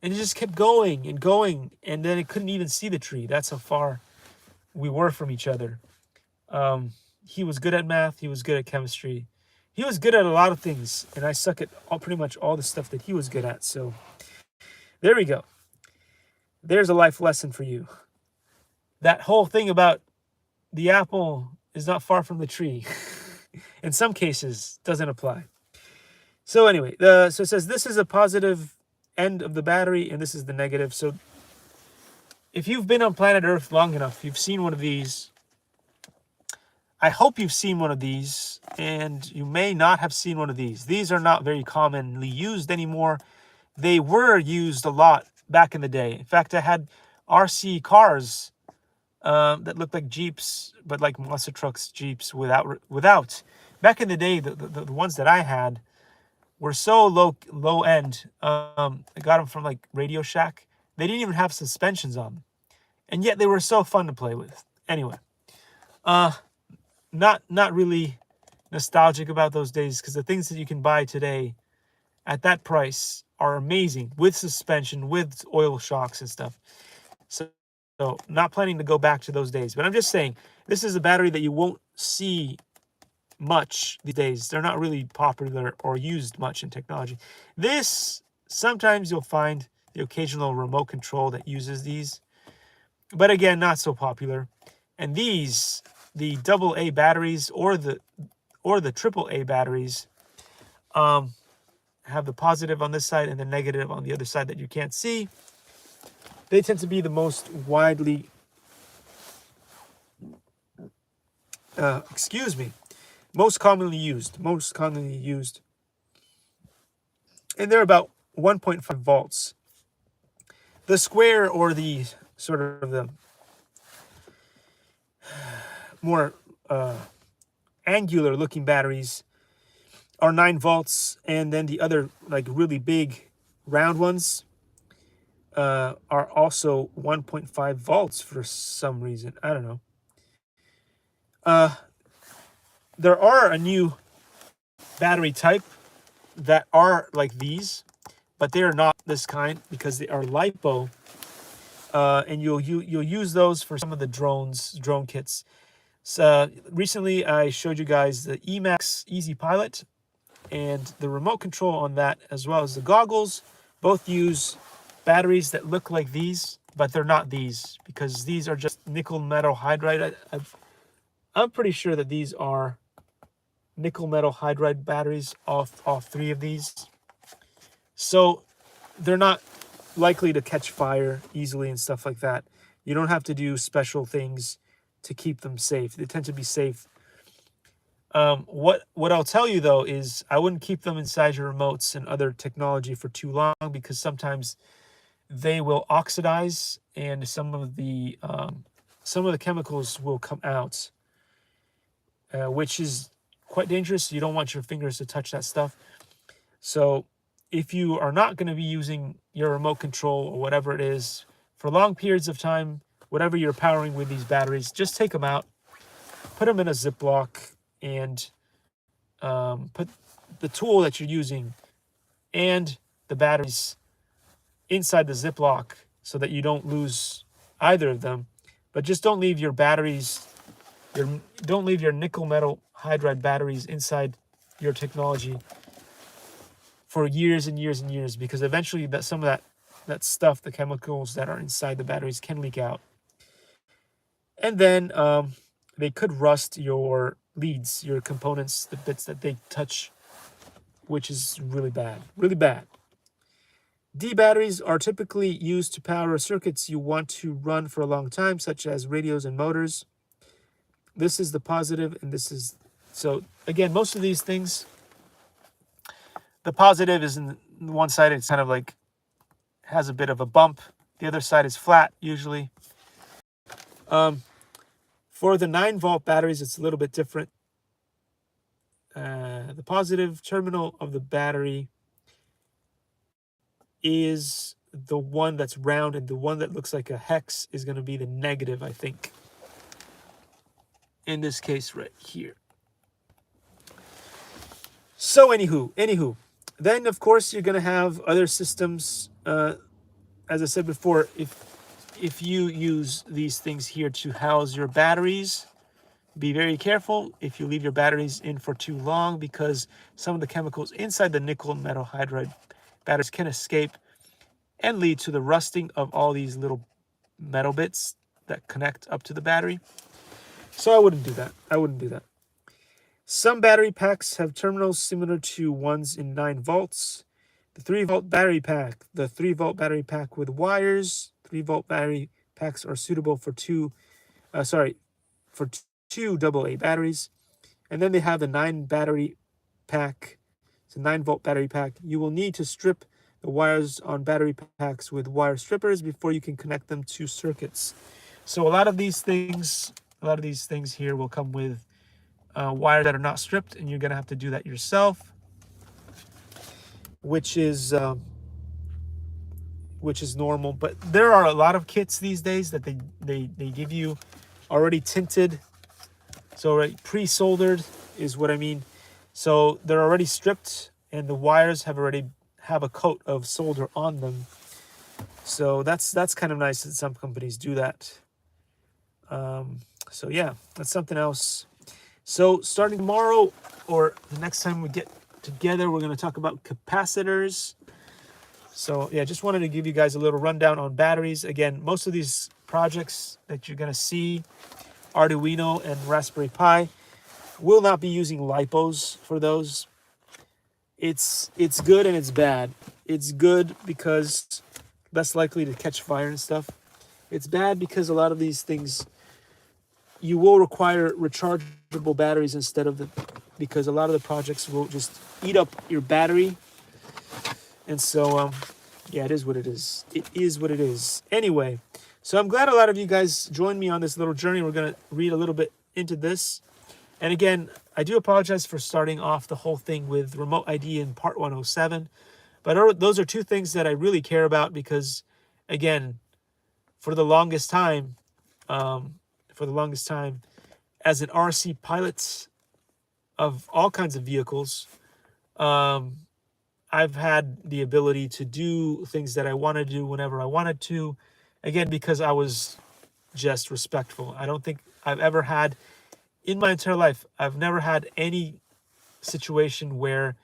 Speaker 1: and it just kept going and going, and then it couldn't even see the tree. That's how far we were from each other. He was good at math. He was good at chemistry. He was good at a lot of things, and I suck at pretty much all the stuff that he was good at. So there we go. There's a life lesson for you. That whole thing about the apple is not far from the tree. In some cases, doesn't apply. So anyway, so it says this is a positive end of the battery, and this is the negative. So if you've been on planet Earth long enough, you've seen one of these. I hope you've seen one of these, and you may not have seen one of these. These are not very commonly used anymore. They were used a lot back in the day. In fact, I had RC cars that looked like Jeeps, but like monster trucks, Jeeps without. Back in the day, the ones that I had were so low end. I got them from like Radio Shack. They didn't even have suspensions on them, and yet they were so fun to play with. Anyway, not really nostalgic about those days, because the things that you can buy today at that price are amazing with suspension, with oil shocks and stuff. So not planning to go back to those days, but I'm just saying this is a battery that you won't see much these days. They're not really popular or used much in technology. This, sometimes you'll find the occasional remote control that uses these, but again, not so popular. And these, the AA batteries or the AAA batteries, have the positive on this side and the negative on the other side that you can't see. They tend to be the most widely, most commonly used. And they're about 1.5 volts. The square, or the sort of the more angular looking batteries, are 9 volts, and then the other like really big round ones are also 1.5 volts for some reason. I don't know. There are a new battery type that are like these, but they are not this kind because they are LiPo, and you'll use those for some of the drone kits. So recently I showed you guys the Emax Easy Pilot, and the remote control on that, as well as the goggles, both use batteries that look like these, but they're not these, because these are just nickel metal hydride. I'm pretty sure that these are nickel metal hydride batteries, all 3 of these. So they're not likely to catch fire easily and stuff like that. You don't have to do special things to keep them safe. They tend to be safe. What I'll tell you though is I wouldn't keep them inside your remotes and other technology for too long, because sometimes they will oxidize and some of the chemicals will come out, which is quite dangerous. You don't want your fingers to touch that stuff. So if you are not going to be using your remote control or whatever it is for long periods of time, whatever you're powering with these batteries, just take them out, put them in a Ziploc, and put the tool that you're using and the batteries inside the Ziploc so that you don't lose either of them. But just don't leave your batteries, don't leave your nickel metal hydride batteries inside your technology for years and years and years, because eventually some of that stuff, the chemicals that are inside the batteries, can leak out. And then they could rust your leads, your components, the bits that they touch, which is really bad, really bad. D batteries are typically used to power circuits you want to run for a long time, such as radios and motors. This is the positive, and this is... So again, most of these things, the positive is in one side, it's kind of like has a bit of a bump. The other side is flat usually. For the 9-volt batteries, it's a little bit different. The positive terminal of the battery is the one that's round, and the one that looks like a hex is going to be the negative, I think. In this case right here. So anywho, then of course you're going to have other systems. As I said before, if you use these things here to house your batteries, be very careful if you leave your batteries in for too long, because some of the chemicals inside the nickel metal hydride batteries can escape and lead to the rusting of all these little metal bits that connect up to the battery. So I wouldn't do that. Some battery packs have terminals similar to ones in 9 volts. The 3-volt battery pack. The 3-volt battery pack with wires. 3-volt battery packs are suitable for two AA batteries. And then they have the 9 battery pack. It's a 9-volt battery pack. You will need to strip the wires on battery packs with wire strippers before you can connect them to circuits. So a lot of these things here will come with wires that are not stripped, and you're going to have to do that yourself, which is normal. But there are a lot of kits these days that they give you already tinted, so already pre-soldered is what I mean. So they're already stripped, and the wires have a coat of solder on them. So that's kind of nice that some companies do that. So yeah, that's something else. So starting tomorrow, or the next time we get together, we're going to talk about capacitors. So yeah, just wanted to give you guys a little rundown on batteries. Again, most of these projects that you're going to see, Arduino and Raspberry Pi, will not be using LiPos for those. It's good and it's bad. It's good because less likely to catch fire and stuff. It's bad because a lot of these things, you will require rechargeable batteries instead of because a lot of the projects will just eat up your battery. And so, yeah, it is what it is. It is what it is. Anyway, so I'm glad a lot of you guys joined me on this little journey. We're going to read a little bit into this. And again, I do apologize for starting off the whole thing with remote ID in part 107. But those are two things that I really care about because, again, for the longest time, as an RC pilot of all kinds of vehicles, I've had the ability to do things that I want to do whenever I wanted to. Again, because I was just respectful. I don't think I've ever had, in my entire life, I've never had any situation where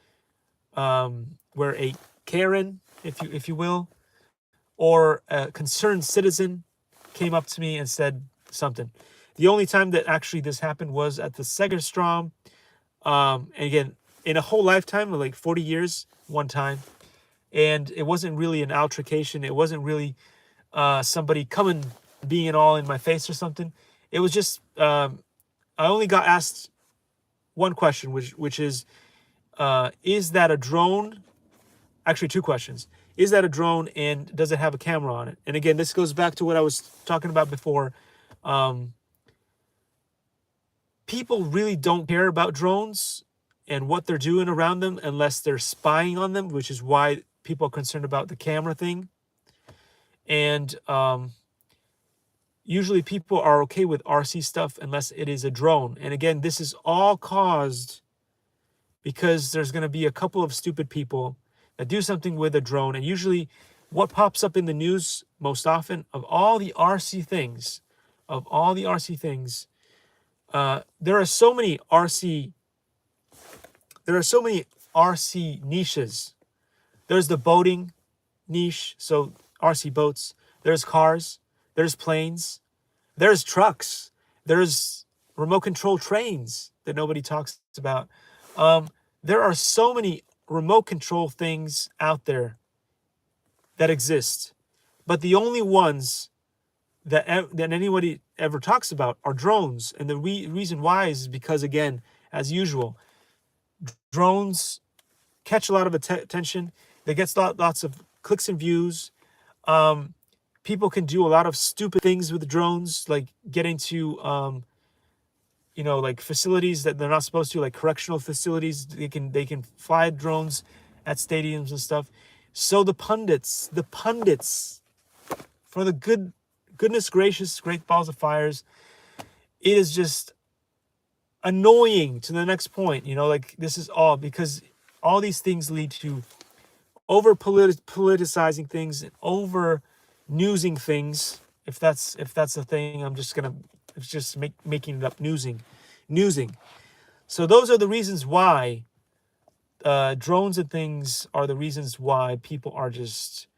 Speaker 1: a Karen, if you will, or a concerned citizen came up to me and said something. The only time that actually this happened was at the Segerstrom. And again, in a whole lifetime, like 40 years, one time. And it wasn't really an altercation. It wasn't really somebody being all in my face or something. It was just I only got asked one question, which is that a drone? Actually, two questions. Is that a drone, and does it have a camera on it? And again, this goes back to what I was talking about before. People really don't care about drones and what they're doing around them unless they're spying on them, which is why people are concerned about the camera thing. And usually people are okay with RC stuff unless it is a drone. And again, this is all caused because there's going to be a couple of stupid people that do something with a drone. And usually what pops up in the news most often of all the RC things, there are so many RC niches. There's the boating niche, so RC boats. There's cars. There's planes. There's trucks. There's remote control trains that nobody talks about. There are so many remote control things out there that exist, but the only ones that anybody ever talks about are drones. And the reason why is because, again, as usual, drones catch a lot of attention. They get lots of clicks and views. People can do a lot of stupid things with drones, like get into like facilities that they're not supposed to, like correctional facilities. They can fly drones at stadiums and stuff. So the pundits, for the goodness gracious, great balls of fires, it is just annoying to the next point. Like, this is all because all these things lead to over politicizing things and over newsing things. If that's the thing, it's just making it up, newsing. So those are the reasons why drones and things are the reasons why people are just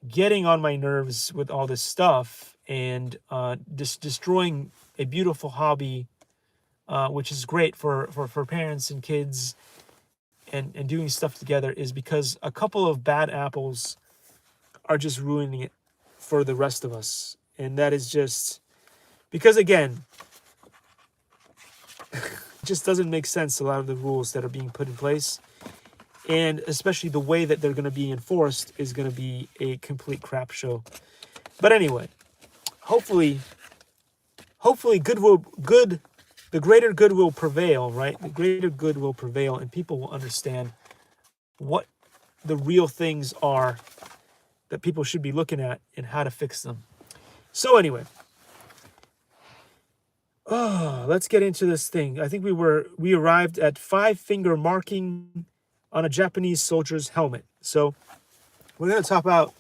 Speaker 1: getting on my nerves with all this stuff and just destroying a beautiful hobby, which is great for parents and kids and doing stuff together, is because a couple of bad apples are just ruining it for the rest of us. And that is just because, again, it just doesn't make sense, a lot of the rules that are being put in place. And especially the way that they're going to be enforced is going to be a complete crap show. But anyway, hopefully the greater good will prevail, right? The greater good will prevail, and people will understand what the real things are that people should be looking at and how to fix them. So anyway, let's get into this thing. I think we arrived at 5-finger marking on a Japanese soldier's helmet. So we're going to talk about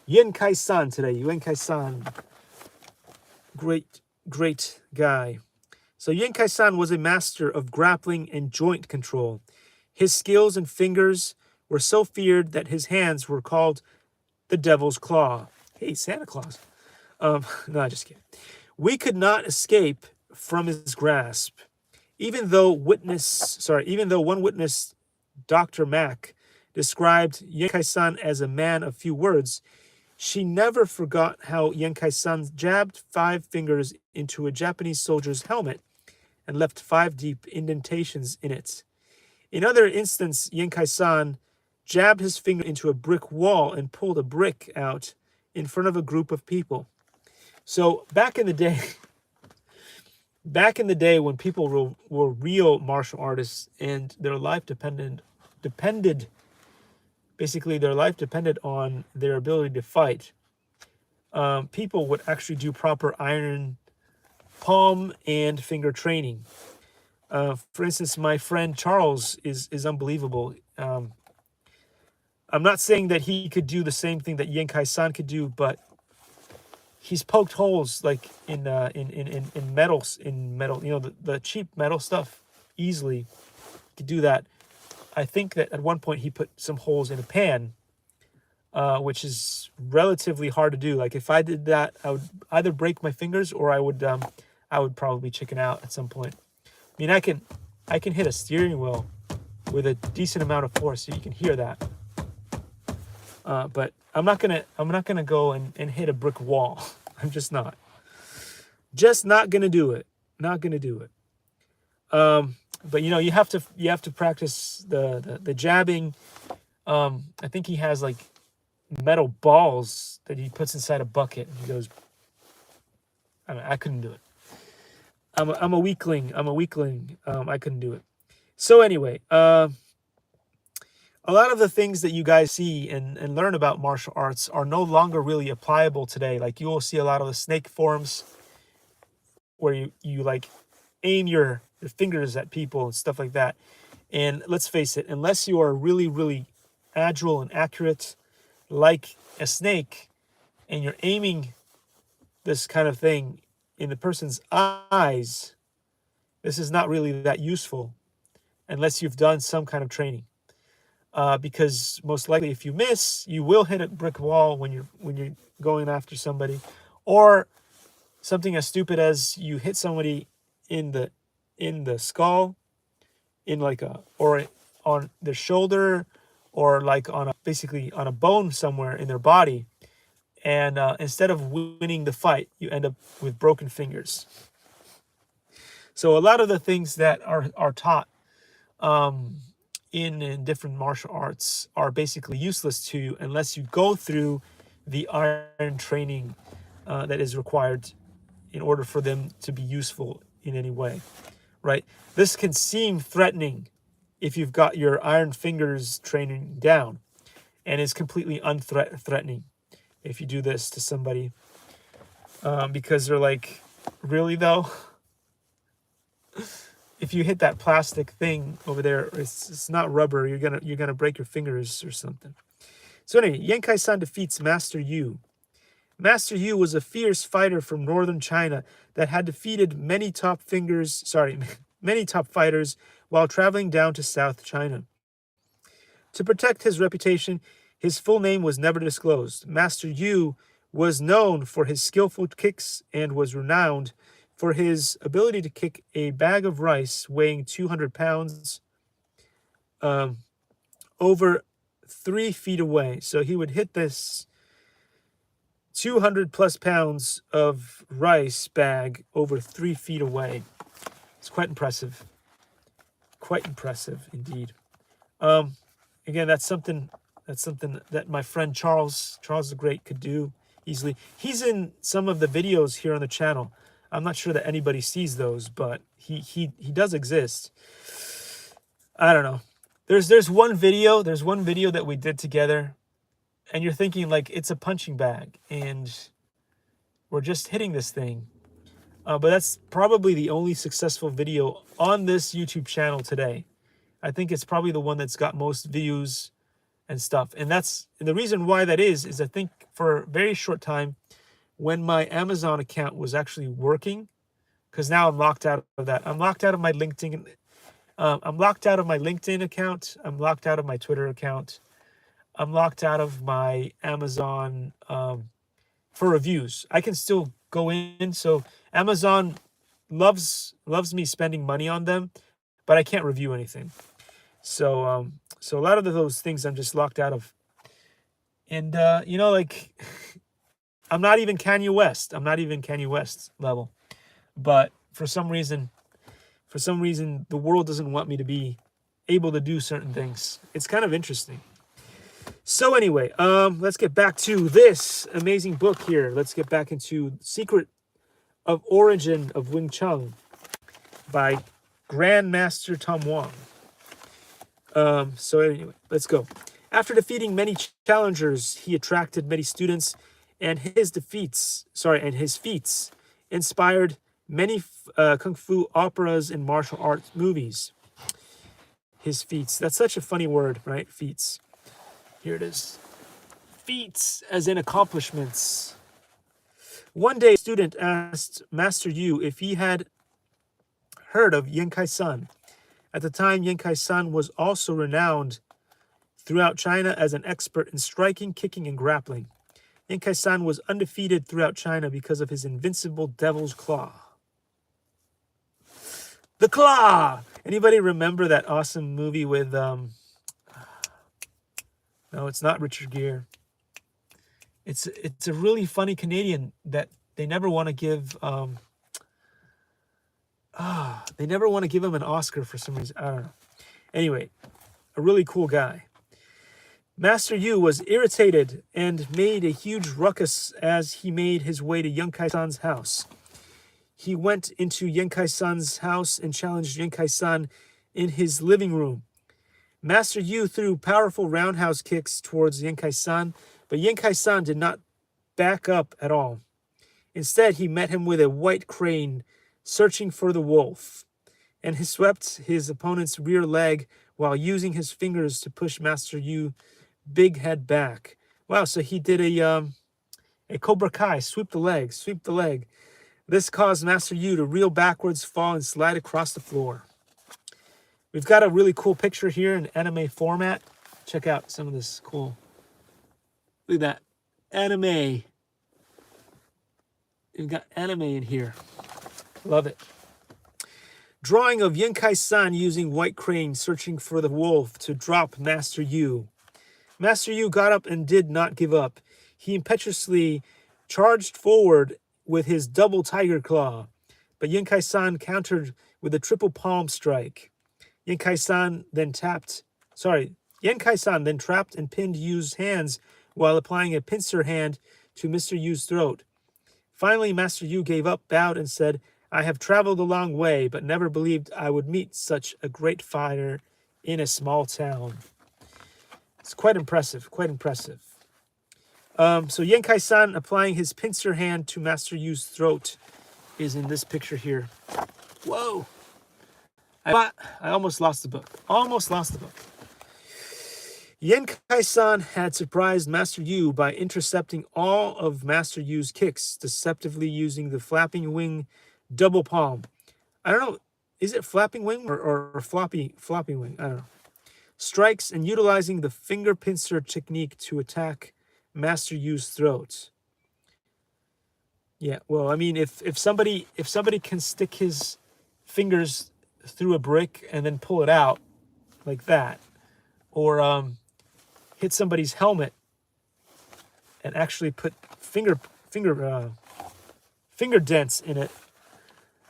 Speaker 1: Yenkai-san today. Yenkai-san, great guy. So Yenkai-san was a master of grappling and joint control. His skills and fingers were so feared that his hands were called the Devil's Claw. Hey, Santa Claus. No, just kidding. We could not escape from his grasp. Even though one witness, Dr. Mack, described Yenkai-san as a man of few words, she never forgot how Yenkai-san jabbed 5 fingers into a Japanese soldier's helmet and left 5 deep indentations in it. In other instance, Yenkai-san jabbed his finger into a brick wall and pulled a brick out in front of a group of people. So back in the day when people were real martial artists and their life depended on their ability to fight, people would actually do proper iron palm and finger training. For instance, my friend Charles is unbelievable. I'm not saying that he could do the same thing that Yenkai-san could do, but he's poked holes like in metal, the cheap metal stuff easily. He could do that. I think that at one point he put some holes in a pan, which is relatively hard to do. Like, if I did that, I would either break my fingers or I would probably chicken out at some point. I mean, I can hit a steering wheel with a decent amount of force, so you can hear that. But I'm not gonna go and hit a brick wall. I'm just not. Just not gonna do it. Not gonna do it. But you know, you have to practice the jabbing. I think he has like metal balls that he puts inside a bucket, and he goes. I mean, I couldn't do it. I'm a weakling. I'm a weakling. I couldn't do it. So anyway, a lot of the things that you guys see and learn about martial arts are no longer really applicable today. Like you will see a lot of the snake forms where you like aim your fingers at people and stuff like that. And let's face it, unless you are really, really agile and accurate like a snake and you're aiming this kind of thing in the person's eyes, this is not really that useful unless you've done some kind of training. Because most likely, if you miss, you will hit a brick wall when you're going after somebody, or something as stupid as you hit somebody in the skull, in like a or on their shoulder, or like on a basically on a bone somewhere in their body, and instead of winning the fight, you end up with broken fingers. So a lot of the things that are taught in different martial arts are basically useless to you unless you go through the iron training that is required in order for them to be useful in any way, right? This can seem threatening if you've got your iron fingers training down, and it's completely unthreatening if you do this to somebody, because they're like, really though? If you hit that plastic thing over there, it's not rubber. You're gonna break your fingers or something. So anyway, Yankai-san defeats Master Yu. Master Yu was a fierce fighter from northern China that had defeated many top fighters while traveling down to South China. To protect his reputation, his full name was never disclosed. Master Yu was known for his skillful kicks and was renowned for his ability to kick a bag of rice weighing 200 pounds over 3 feet away. So he would hit this 200 plus pounds of rice bag over 3 feet away. It's quite impressive. Quite impressive indeed. Again, that's something that my friend Charles the Great could do easily. He's in some of the videos here on the channel. I'm not sure that anybody sees those, but he does exist. I don't know. There's one video that we did together, and you're thinking like it's a punching bag and we're just hitting this thing. But that's probably the only successful video on this YouTube channel today. I think it's probably the one that's got most views and stuff. And the reason why that is I think for a very short time, when my Amazon account was actually working, because now I'm locked out of that. I'm locked out of my LinkedIn. I'm locked out of my LinkedIn account. I'm locked out of my Twitter account. I'm locked out of my Amazon for reviews. I can still go in. So Amazon loves me spending money on them, but I can't review anything. So so a lot of those things I'm just locked out of. And you know, like I'm not even Kanye West. I'm not even Kanye West level. But for some reason the world doesn't want me to be able to do certain things. It's kind of interesting. So anyway, let's get back to this amazing book here. Let's get back into Secret of Origin of Wing Chun by Grandmaster Tom Wong. So anyway, let's go. After defeating many challengers, he attracted many students, and his feats inspired many kung fu operas and martial arts movies. His feats. That's such a funny word, right? Feats. Here it is. Feats, as in accomplishments. One day, a student asked Master Yu if he had heard of Yankai-san. At the time, Yankai-san was also renowned throughout China as an expert in striking, kicking, and grappling. Yankai-san was undefeated throughout China because of his invincible devil's claw. The Claw! Anybody remember that awesome movie with, no, it's not Richard Gere. It's a really funny Canadian that they never want to give They never want to give him an Oscar for some reason. I don't know. Anyway, a really cool guy. Master Yu was irritated and made a huge ruckus as he made his way to Yenkai-san's house. He went into Yenkai-san's house and challenged Yenkai-san in his living room. Master Yu threw powerful roundhouse kicks towards Yenkai-san, but Yenkai-san did not back up at all. Instead, he met him with a white crane, searching for the wolf, and he swept his opponent's rear leg while using his fingers to push Master Yu big head back. Wow, so he did a Cobra Kai, sweep the leg, sweep the leg. This caused Master Yu to reel backwards, fall, and slide across the floor. We've got a really cool picture here in anime format. Check out some of this cool. Look at that. Anime. We've got anime in here. Love it. Drawing of Yenkai-san using white crane searching for the wolf to drop Master Yu. Master Yu got up and did not give up. He impetuously charged forward with his double tiger claw, but Yenkai-san countered with a triple palm strike. Yenkai-san then trapped and pinned Yu's hands while applying a pincer hand to Mr. Yu's throat. Finally, Master Yu gave up, bowed, and said, "I have traveled a long way, but never believed I would meet such a great fighter in a small town." It's quite impressive, quite impressive. So Yenkai-san applying his pincer hand to Master Yu's throat is in this picture here. Whoa! I almost lost the book. Almost lost the book. Yenkai-san had surprised Master Yu by intercepting all of Master Yu's kicks, deceptively using the flapping wing double palm. I don't know, is it flapping wing or floppy wing? I don't know. Strikes and utilizing the finger pincer technique to attack Master Yu's throat. Yeah, well, I mean, if somebody can stick his fingers through a brick and then pull it out like that, or hit somebody's helmet and actually put finger dents in it,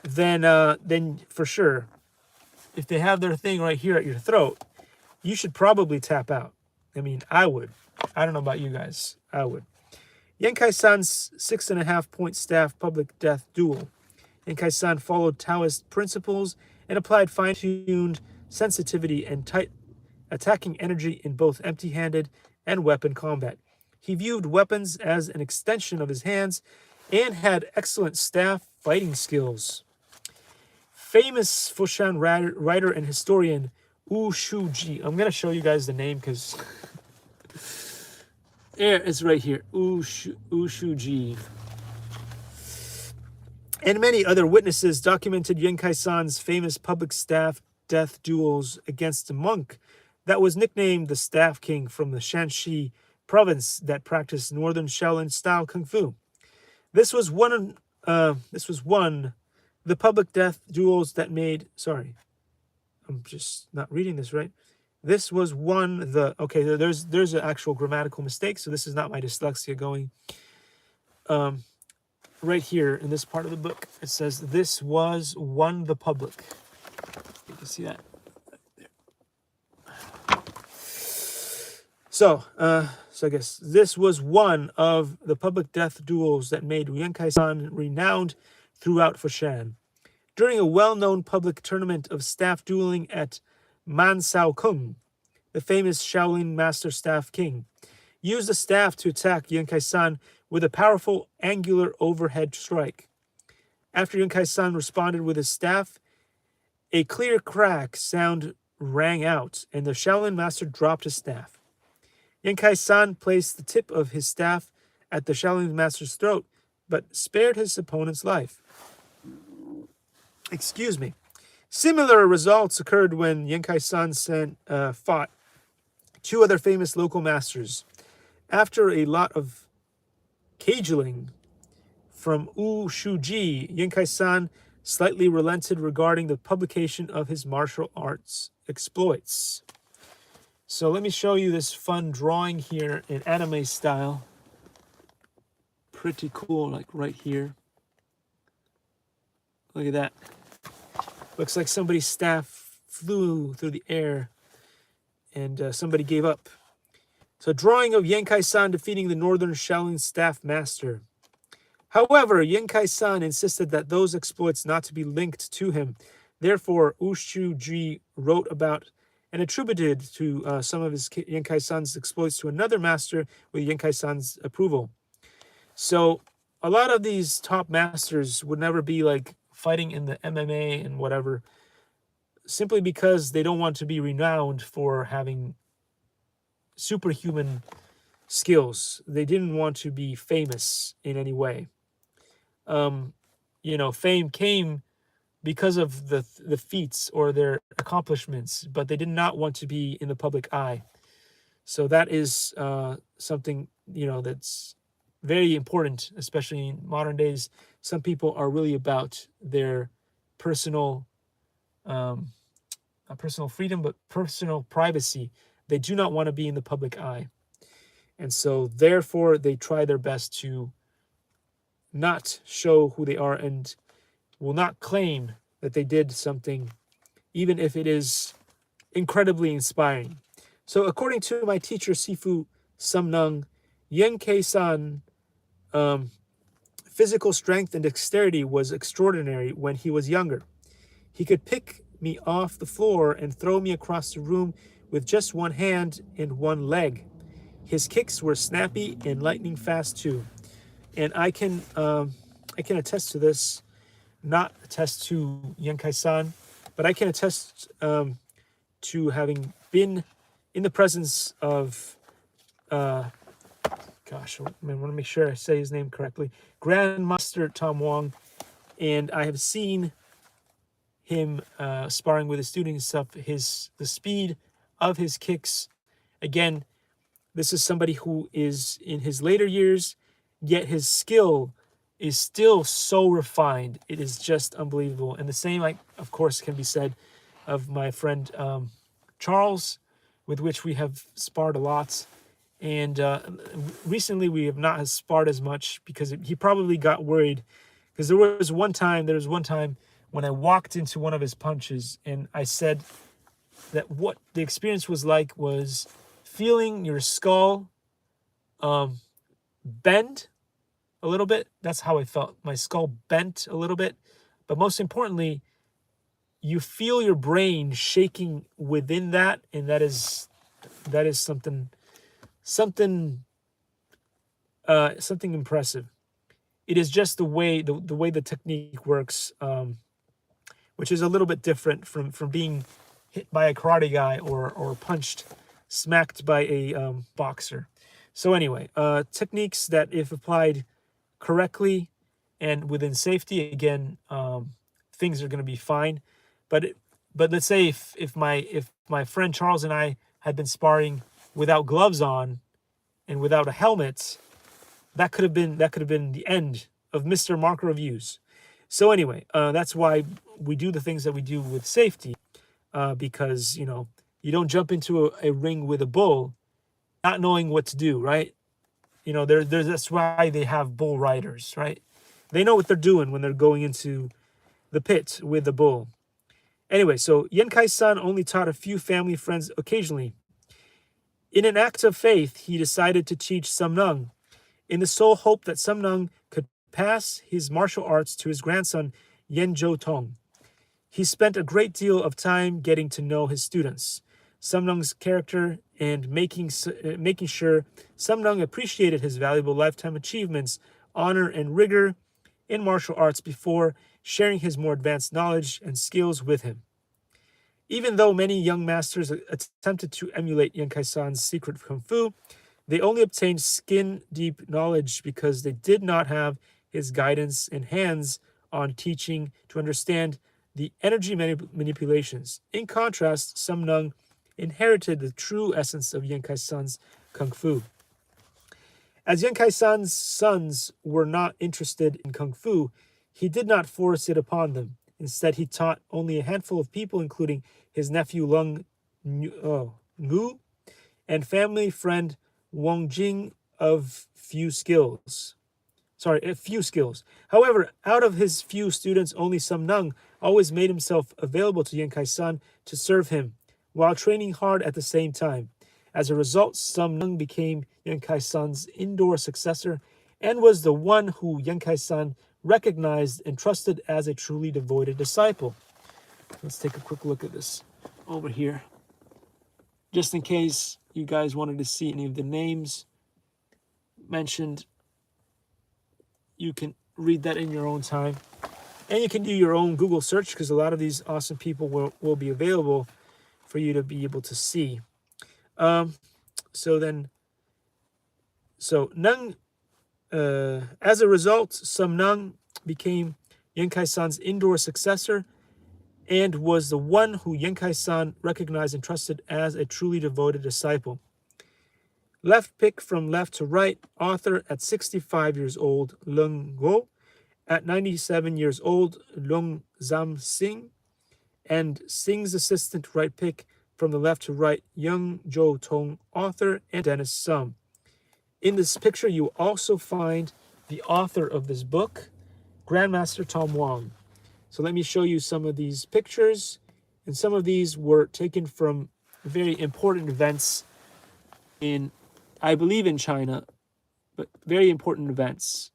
Speaker 1: then for sure, if they have their thing right here at your throat, you should probably tap out. I mean, I would. I don't know about you guys. I would. Yenkai-san's 6.5-point staff public death duel. Yenkai-san followed Taoist principles and applied fine-tuned sensitivity and tight attacking energy in both empty-handed and weapon combat. He viewed weapons as an extension of his hands and had excellent staff fighting skills. Famous Foshan writer and historian Wu Shuji. I'm going to show you guys the name because there, it's right here. Wu Shuji. And many other witnesses documented Yenkai-san's famous public staff death duels against a monk that was nicknamed the Staff King from the Shanxi province that practiced northern Shaolin-style kung fu. This was one the public death duels that made. Sorry, I'm just not reading this right. This was one the okay. There's an actual grammatical mistake, so this is not my dyslexia going. Right here in this part of the book, it says this was one the public. You can see that. So I guess this was one of the public death duels that made Yenkai-san renowned throughout Foshan. During a well-known public tournament of staff dueling at Mansao Kung, the famous Shaolin Master Staff King used a staff to attack Yenkai-san with a powerful angular overhead strike. After Yenkai-san responded with his staff, a clear crack sound rang out, and the Shaolin Master dropped his staff. Yenkai-san placed the tip of his staff at the Shaolin Master's throat, but spared his opponent's life. Excuse me. Similar results occurred when Yenkai-san fought two other famous local masters. After a lot of cajoling from Wu Shuji, Yenkai-san slightly relented regarding the publication of his martial arts exploits. So let me show you this fun drawing here in anime style. Pretty cool, like right here. Look at that. Looks like somebody's staff flew through the air and somebody gave up. So drawing of Yenkai-san defeating the Northern Shaolin staff master. However, Yenkai-san insisted that those exploits not to be linked to him. Therefore, Ushuji wrote about and attributed to some of his Yenkai-san's exploits to another master with Yenkai-san's approval. So a lot of these top masters would never be like fighting in the MMA and whatever, simply because they don't want to be renowned for having superhuman skills. They didn't want to be famous in any way. Fame came because of the feats or their accomplishments, but they did not want to be in the public eye. So that is something, that's very important, especially in modern days. Some people are really about their personal, not personal freedom, but personal privacy. They do not want to be in the public eye. And so therefore they try their best to not show who they are and will not claim that they did something, even if it is incredibly inspiring. So according to my teacher, Sifu Samnung, Yenkei-san, physical strength and dexterity was extraordinary when he was younger. He could pick me off the floor and throw me across the room with just one hand and one leg. His kicks were snappy and lightning fast too. And I can attest to this, not attest to Yenkai-san, but I can attest to having been in the presence of, I want to make sure I say his name correctly, Grandmaster Tom Wong, and I have seen him sparring with his students and stuff, the speed of his kicks. Again, this is somebody who is in his later years, yet his skill is still so refined. It is just unbelievable. And the same, of course, can be said of my friend Charles, with which we have sparred a lot. And recently we have not sparred as much because he probably got worried. Because there was one time when I walked into one of his punches and I said that what the experience was like was feeling your skull bend a little bit. That's how I felt. My skull bent a little bit. But most importantly, you feel your brain shaking within that, and that is something impressive. It is just the way the technique works, which is a little bit different from being hit by a karate guy or smacked by a boxer. So anyway, techniques that, if applied correctly and within safety, again, things are going to be fine. But let's say if my friend Charles and I had been sparring without gloves on and without a helmet, that could have been the end of Mr. Mark Reviews. So anyway, that's why we do the things that we do with safety, because you don't jump into a ring with a bull not knowing what to do, right? That's why they have bull riders, right? They know what they're doing when they're going into the pit with the bull. Anyway, so Yenkai-san only taught a few family friends occasionally. In an act of faith, he decided to teach Samnung, in the sole hope that Samnung could pass his martial arts to his grandson, Yenjo Tong. He spent a great deal of time getting to know his students, Samnung's character, and making sure Samnung appreciated his valuable lifetime achievements, honor, and rigor in martial arts before sharing his more advanced knowledge and skills with him. Even though many young masters attempted to emulate Yenkai-san's secret kung fu, they only obtained skin-deep knowledge because they did not have his guidance and hands-on teaching to understand the energy manipulations. In contrast, Samnung inherited the true essence of Yenkai-san's kung fu. As Yenkai-san's sons were not interested in kung fu, he did not force it upon them. Instead, he taught only a handful of people, including his nephew Lung Ngu and family friend Wang Jing, of few skills. a few skills. However, out of his few students, only Sum Nung always made himself available to Yen Kai-san to serve him, while training hard at the same time. As a result, Sum Nung became Yen Kai-san's indoor successor and was the one who Yen Kai-san recognized and trusted as a truly devoted disciple. Let's take a quick look at this over here, just in case you guys wanted to see any of the names mentioned. You can read that in your own time. And you can do your own Google search, because a lot of these awesome people will be available for you to be able to see. So Nung, as a result, Sum Nung became Yen Kai-san's indoor successor and was the one who Yen Kai-san recognized and trusted as a truly devoted disciple. Left pick from left to right, author at 65 years old, Leung Go, at 97 years old, Leung Zam Sing, and Sing's assistant right pick from the left to right, Young Jo Tong, author, and Dennis Sum. In this picture, you also find the author of this book, Grandmaster Tom Wong. So let me show you some of these pictures, and some of these were taken from very important events in, I believe, in China, but very important events.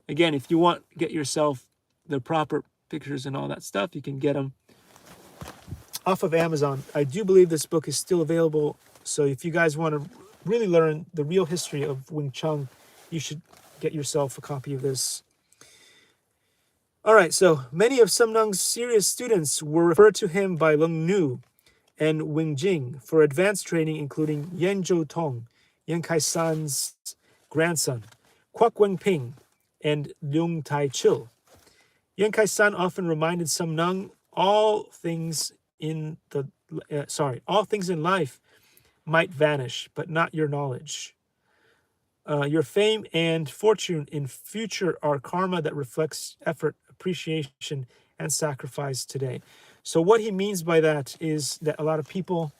Speaker 1: Again, if you want to get yourself the proper pictures and all that stuff, you can get them off of Amazon. I do believe this book is still available, so if you guys want to really learn the real history of Wing Chun, you should get yourself a copy of this. All right, so many of Sum Nung's serious students were referred to him by Leung Nu and Wing Jing for advanced training, including Yen Jo Tong, Yen Kai-san's grandson, Kwok Wen Ping, and Leung Tai Chil. Yen Kai-san often reminded Sum Nung all things in life might vanish, but not your knowledge. Your fame and fortune in future are karma that reflects effort, appreciation, and sacrifice today. So what he means by that is that a lot of people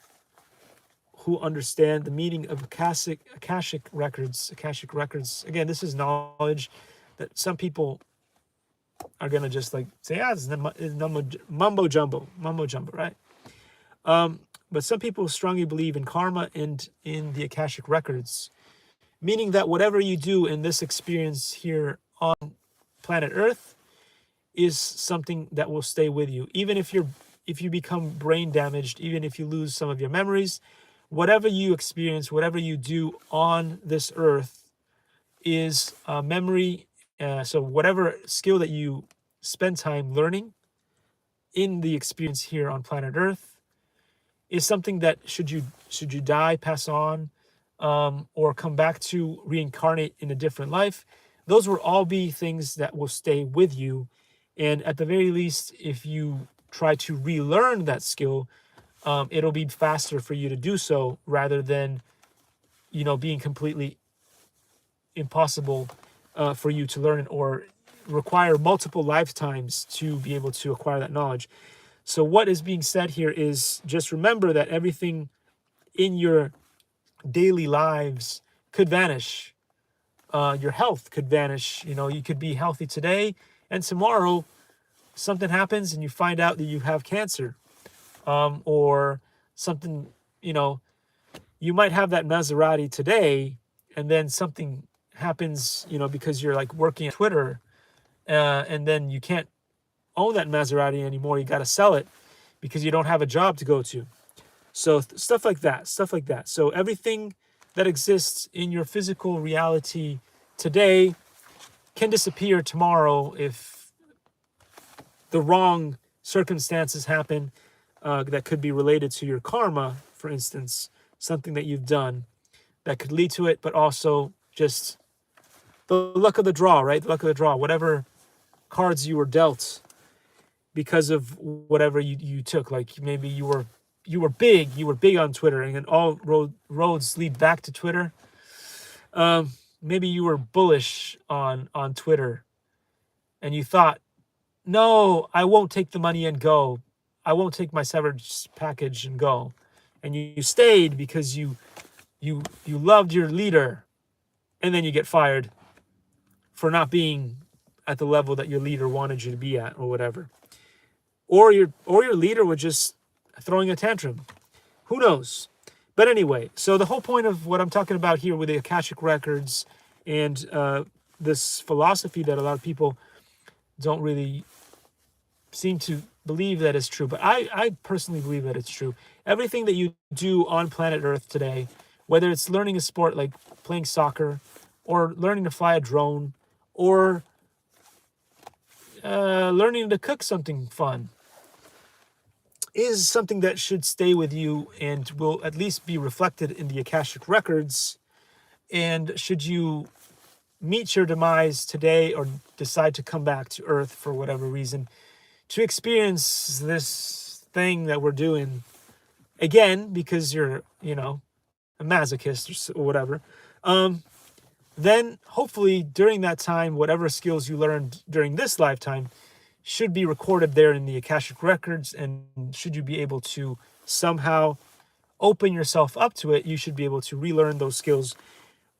Speaker 1: who understand the meaning of Akashic records, again, this is knowledge that some people are going to just like say, it's mumbo jumbo, right? But some people strongly believe in karma and in the Akashic records, meaning that whatever you do in this experience here on planet Earth is something that will stay with you. Even if you become brain damaged, even if you lose some of your memories, whatever you experience, whatever you do on this Earth is a memory. So whatever skill that you spend time learning in the experience here on planet Earth is something that should you die, pass on, or come back to reincarnate in a different life, those will all be things that will stay with you. And at the very least, if you try to relearn that skill, it'll be faster for you to do so, rather than being completely impossible for you to learn, or require multiple lifetimes to be able to acquire that knowledge. So what is being said here is just remember that everything in your daily lives could vanish. Your health could vanish. You could be healthy today, and tomorrow something happens and you find out that you have cancer, or something. You might have that Maserati today, and then something happens. Because you're like working at Twitter, and then you can't own that Maserati anymore. You got to sell it because you don't have a job to go to. So stuff like that. So everything that exists in your physical reality today can disappear tomorrow if the wrong circumstances happen that could be related to your karma, for instance, something that you've done that could lead to it, but also just the luck of the draw, right? The luck of the draw, whatever cards you were dealt because of whatever you took. Like maybe you were big on Twitter, and then all roads lead back to Twitter. Maybe you were bullish on Twitter, and you thought, no, I won't take the money and go. I won't take my severance package and go. And you stayed because you loved your leader, and then you get fired for not being at the level that your leader wanted you to be at, or whatever. Or your leader was just throwing a tantrum. Who knows? But anyway, so the whole point of what I'm talking about here with the Akashic Records and this philosophy that a lot of people don't really seem to believe that is true, but I personally believe that it's true. Everything that you do on planet Earth today, whether it's learning a sport like playing soccer, or learning to fly a drone, or learning to cook something fun, is something that should stay with you and will at least be reflected in the Akashic Records. And should you meet your demise today or decide to come back to Earth for whatever reason, to experience this thing that we're doing again, because you're, a masochist or whatever, then hopefully during that time, whatever skills you learned during this lifetime should be recorded there in the Akashic Records. And should you be able to somehow open yourself up to it, you should be able to relearn those skills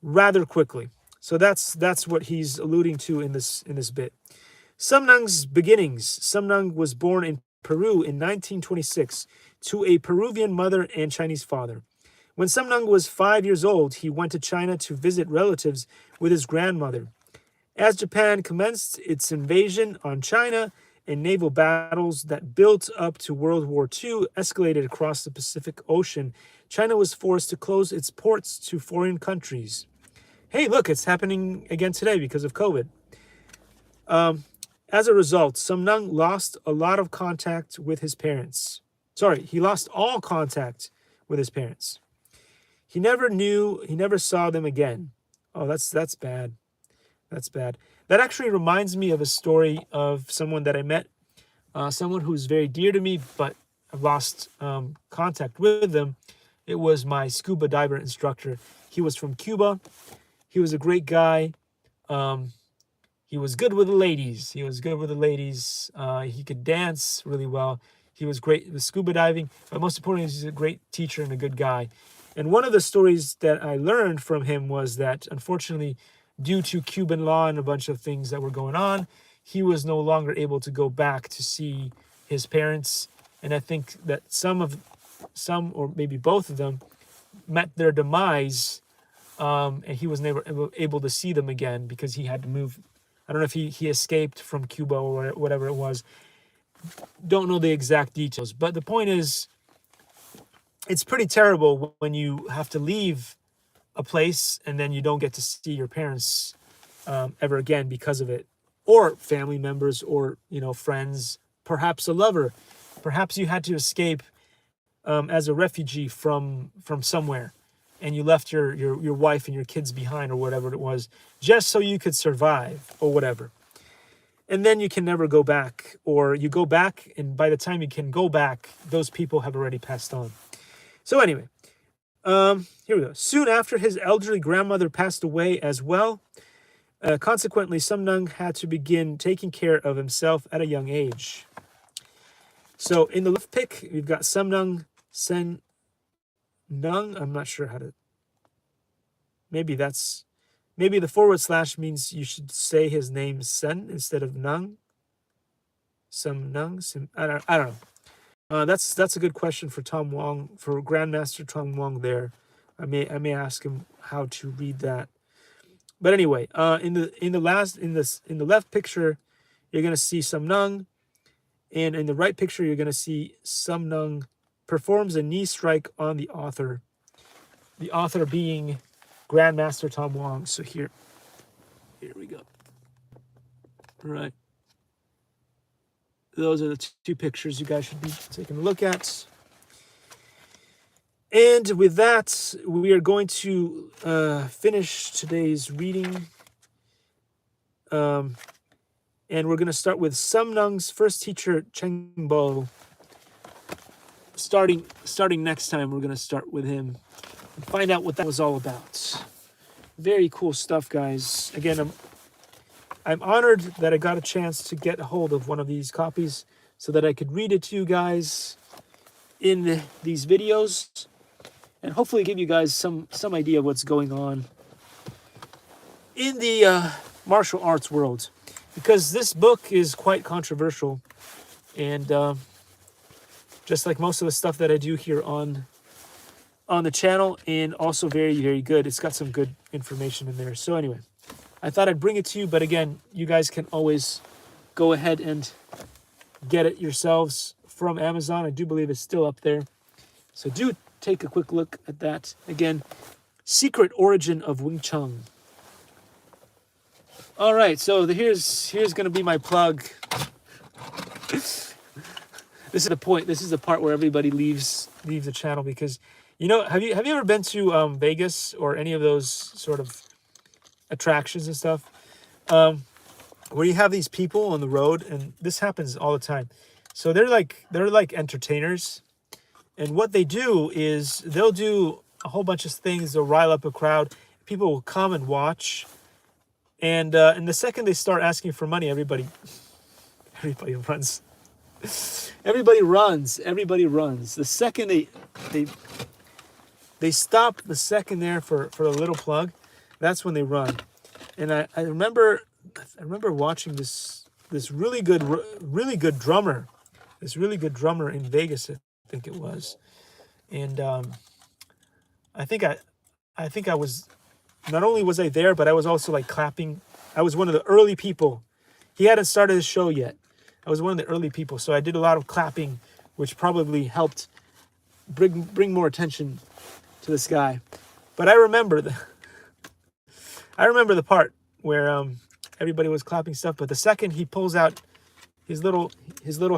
Speaker 1: rather quickly. So that's what he's alluding to in this bit. Samnung's beginnings. Samnung was born in Peru in 1926 to a Peruvian mother and Chinese father. When Samnung was 5 years old, he went to China to visit relatives with his grandmother. As Japan commenced its invasion on China and naval battles that built up to World War II escalated across the Pacific Ocean, China was forced to close its ports to foreign countries. Hey, look, it's happening again today because of COVID. As a result, Samnung lost a lot of contact with his parents. He lost all contact with his parents. He never saw them again. Oh, that's bad. That's bad. That actually reminds me of a story of someone that I met, someone who's very dear to me, but I've lost contact with them. It was my scuba diver instructor. He was from Cuba. He was a great guy. He was good with the ladies. He could dance really well. He was great with scuba diving. But most importantly, he's a great teacher and a good guy. And one of the stories that I learned from him was that, unfortunately, due to Cuban law and a bunch of things that were going on, he was no longer able to go back to see his parents. And I think that some or maybe both of them met their demise, and he was never able to see them again because he had to move. I don't know if he escaped from Cuba or whatever it was. Don't know the exact details. But the point is, it's pretty terrible when you have to leave a place and then you don't get to see your parents ever again because of it, or family members, or friends, perhaps a lover. Perhaps you had to escape as a refugee from somewhere, and you left your wife and your kids behind, or whatever it was, just so you could survive or whatever. And then you can never go back, or you go back, and by the time you can go back, those people have already passed on. So anyway, here we go. Soon after, his elderly grandmother passed away as well. Consequently, Samnung had to begin taking care of himself at a young age. So in the left pic, we've got Samnung Sen Nung. I'm not sure how to. Maybe the / means you should say his name Sen instead of Nung. Samnung. I don't know. That's a good question for Tom Wong, for Grandmaster Tom Wong there. I may ask him how to read that. But anyway, in the left picture, you're gonna see Samnung, and in the right picture, you're gonna see Samnung performs a knee strike on the author. The author being Grandmaster Tom Wong. So here we go. All right. Those are the two pictures you guys should be taking a look at. And with that, we are going to finish today's reading. And we're going to start with Samnung's first teacher, Chengbo. Starting next time, we're going to start with him and find out what that was all about. Very cool stuff, guys. Again, I'm honored that I got a chance to get a hold of one of these copies so that I could read it to you guys in these videos, and hopefully give you guys some idea of what's going on in the martial arts world, because this book is quite controversial, and just like most of the stuff that I do here on the channel, and also very, very good. It's got some good information in there. So anyway, I thought I'd bring it to you, but again, you guys can always go ahead and get it yourselves from Amazon. I do believe it's still up there. So do take a quick look at that. Again, Secret Origin of Wing Chun. All right, so here's going to be my plug. This is the point. This is the part where everybody leaves the channel, because have you ever been to Vegas or any of those sort of attractions and stuff, where you have these people on the road, and this happens all the time. So they're like entertainers, and what they do is they'll do a whole bunch of things. They'll rile up a crowd. People will come and watch. And the second they start asking for money, everybody runs. Everybody runs. The second they stop, the second there for a little plug, that's when they run. And I remember watching this really good drummer, in Vegas, I think it was. And I think I was. Not only was I there, but I was also like clapping. I was one of the early people. He hadn't started his show yet. I was one of the early people. So I did a lot of clapping, which probably helped bring more attention to this guy. But I remember the part where everybody was clapping stuff. But the second he pulls out his little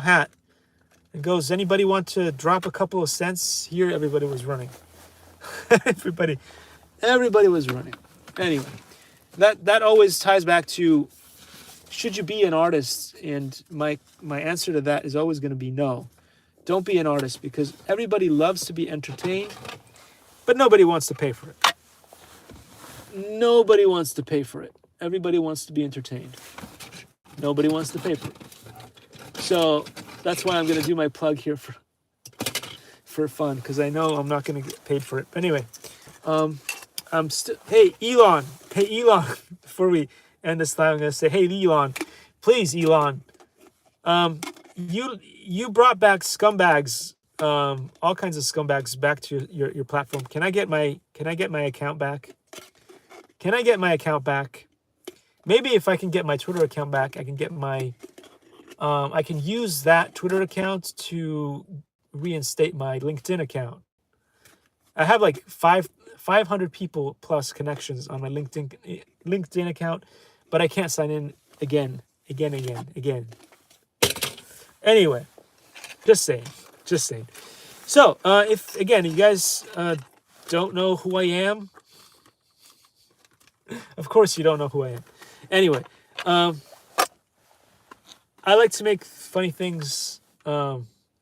Speaker 1: hat and goes, "Anybody want to drop a couple of cents here?" Everybody was running. Everybody was running. Anyway, that always ties back to, should you be an artist? And my answer to that is always going to be no. Don't be an artist, because everybody loves to be entertained, but nobody wants to pay for it. Nobody wants to pay for it. Everybody wants to be entertained. Nobody wants to pay for it. So that's why I'm going to do my plug here for fun, because I know I'm not going to get paid for it. But anyway, Hey Elon, before we end this live, I'm gonna say, hey Elon, please Elon, you brought back scumbags, all kinds of scumbags back to your platform. Can I get my account back? Can I get my account back? Maybe if I can get my Twitter account back, I can get my I can use that Twitter account to reinstate my LinkedIn account. I have like 500 people plus connections on my LinkedIn account, but I can't sign in again. Anyway, just saying. So, if again you guys don't know who I am, of course you don't know who I am. Anyway, I like to make funny things,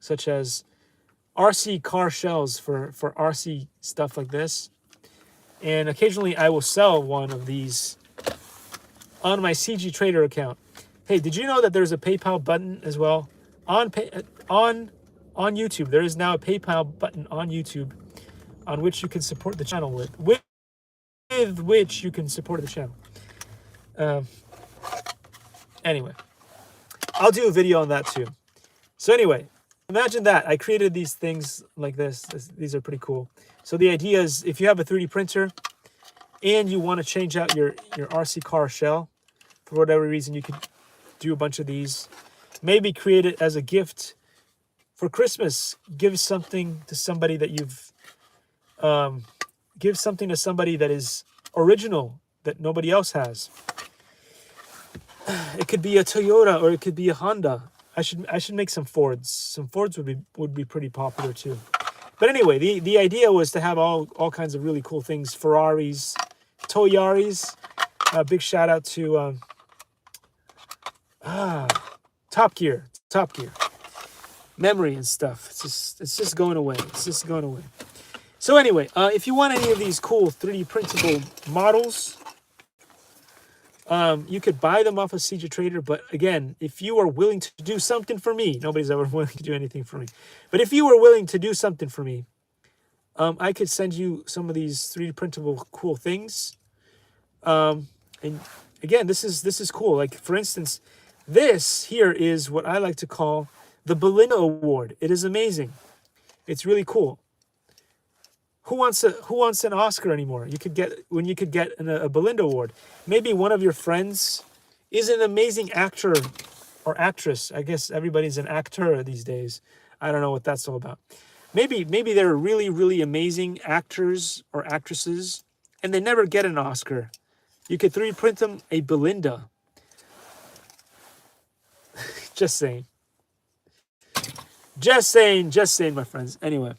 Speaker 1: such as RC car shells for RC stuff like this. And occasionally I will sell one of these on my CG Trader account. Hey, did you know that there's a PayPal button as well? On YouTube, there is now a PayPal button on YouTube on which you can support the channel with which you can support the channel. Anyway, I'll do a video on that too. So anyway, imagine that. I created these things like this. These are pretty cool. So the idea is, if you have a 3D printer and you want to change out your RC car shell, for whatever reason, you could do a bunch of these. Maybe create it as a gift for Christmas. Give something to somebody that give something to somebody that is original, that nobody else has. It could be a Toyota or it could be a Honda. I should make some Fords. Some Fords would be pretty popular too. But anyway, the idea was to have all kinds of really cool things. Ferraris, Toyaris. Big shout out to Top Gear. Memory and stuff. It's just going away. So anyway, if you want any of these cool 3D printable models, you could buy them off of CG Trader. But again, if you are willing to do something for me, nobody's ever willing to do anything for me. But if you were willing to do something for me, I could send you some of these 3D printable cool things. And again, this is cool. Like, for instance, this here is what I like to call the Belinda Award. It is amazing. It's really cool. Who wants an Oscar anymore? You could get a Belinda Award. Maybe one of your friends is an amazing actor or actress. I guess everybody's an actor these days. I don't know what that's all about. Maybe they're really, really amazing actors or actresses, and they never get an Oscar. You could 3D print them a Belinda. Just saying. Just saying, my friends. Anyway,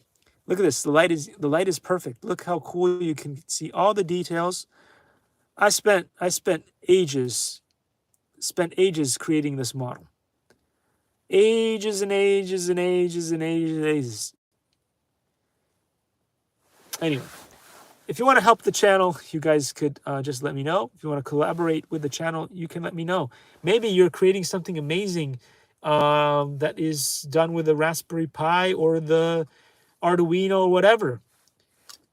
Speaker 1: look at this. The light is perfect. Look how cool you can see all the details. I spent ages creating this model. Ages and ages and ages and ages and ages. Anyway, if you want to help the channel, you guys could just let me know. If you want to collaborate with the channel, you can let me know. Maybe you're creating something amazing that is done with the Raspberry Pi or the Arduino or whatever.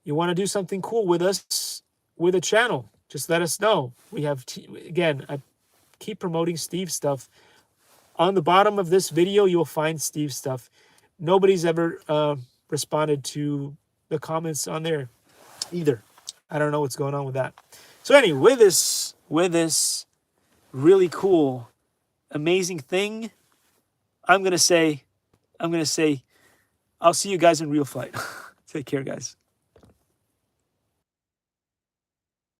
Speaker 1: You want to do something cool with us, with a channel, just let us know. We have, again, I keep promoting Steve's stuff. On the bottom of this video, you'll find Steve's stuff. Nobody's ever responded to the comments on there either. I don't know what's going on with that. So anyway, with this really cool, amazing thing, I'm gonna say, I'll see you guys in real flight. Take care, guys.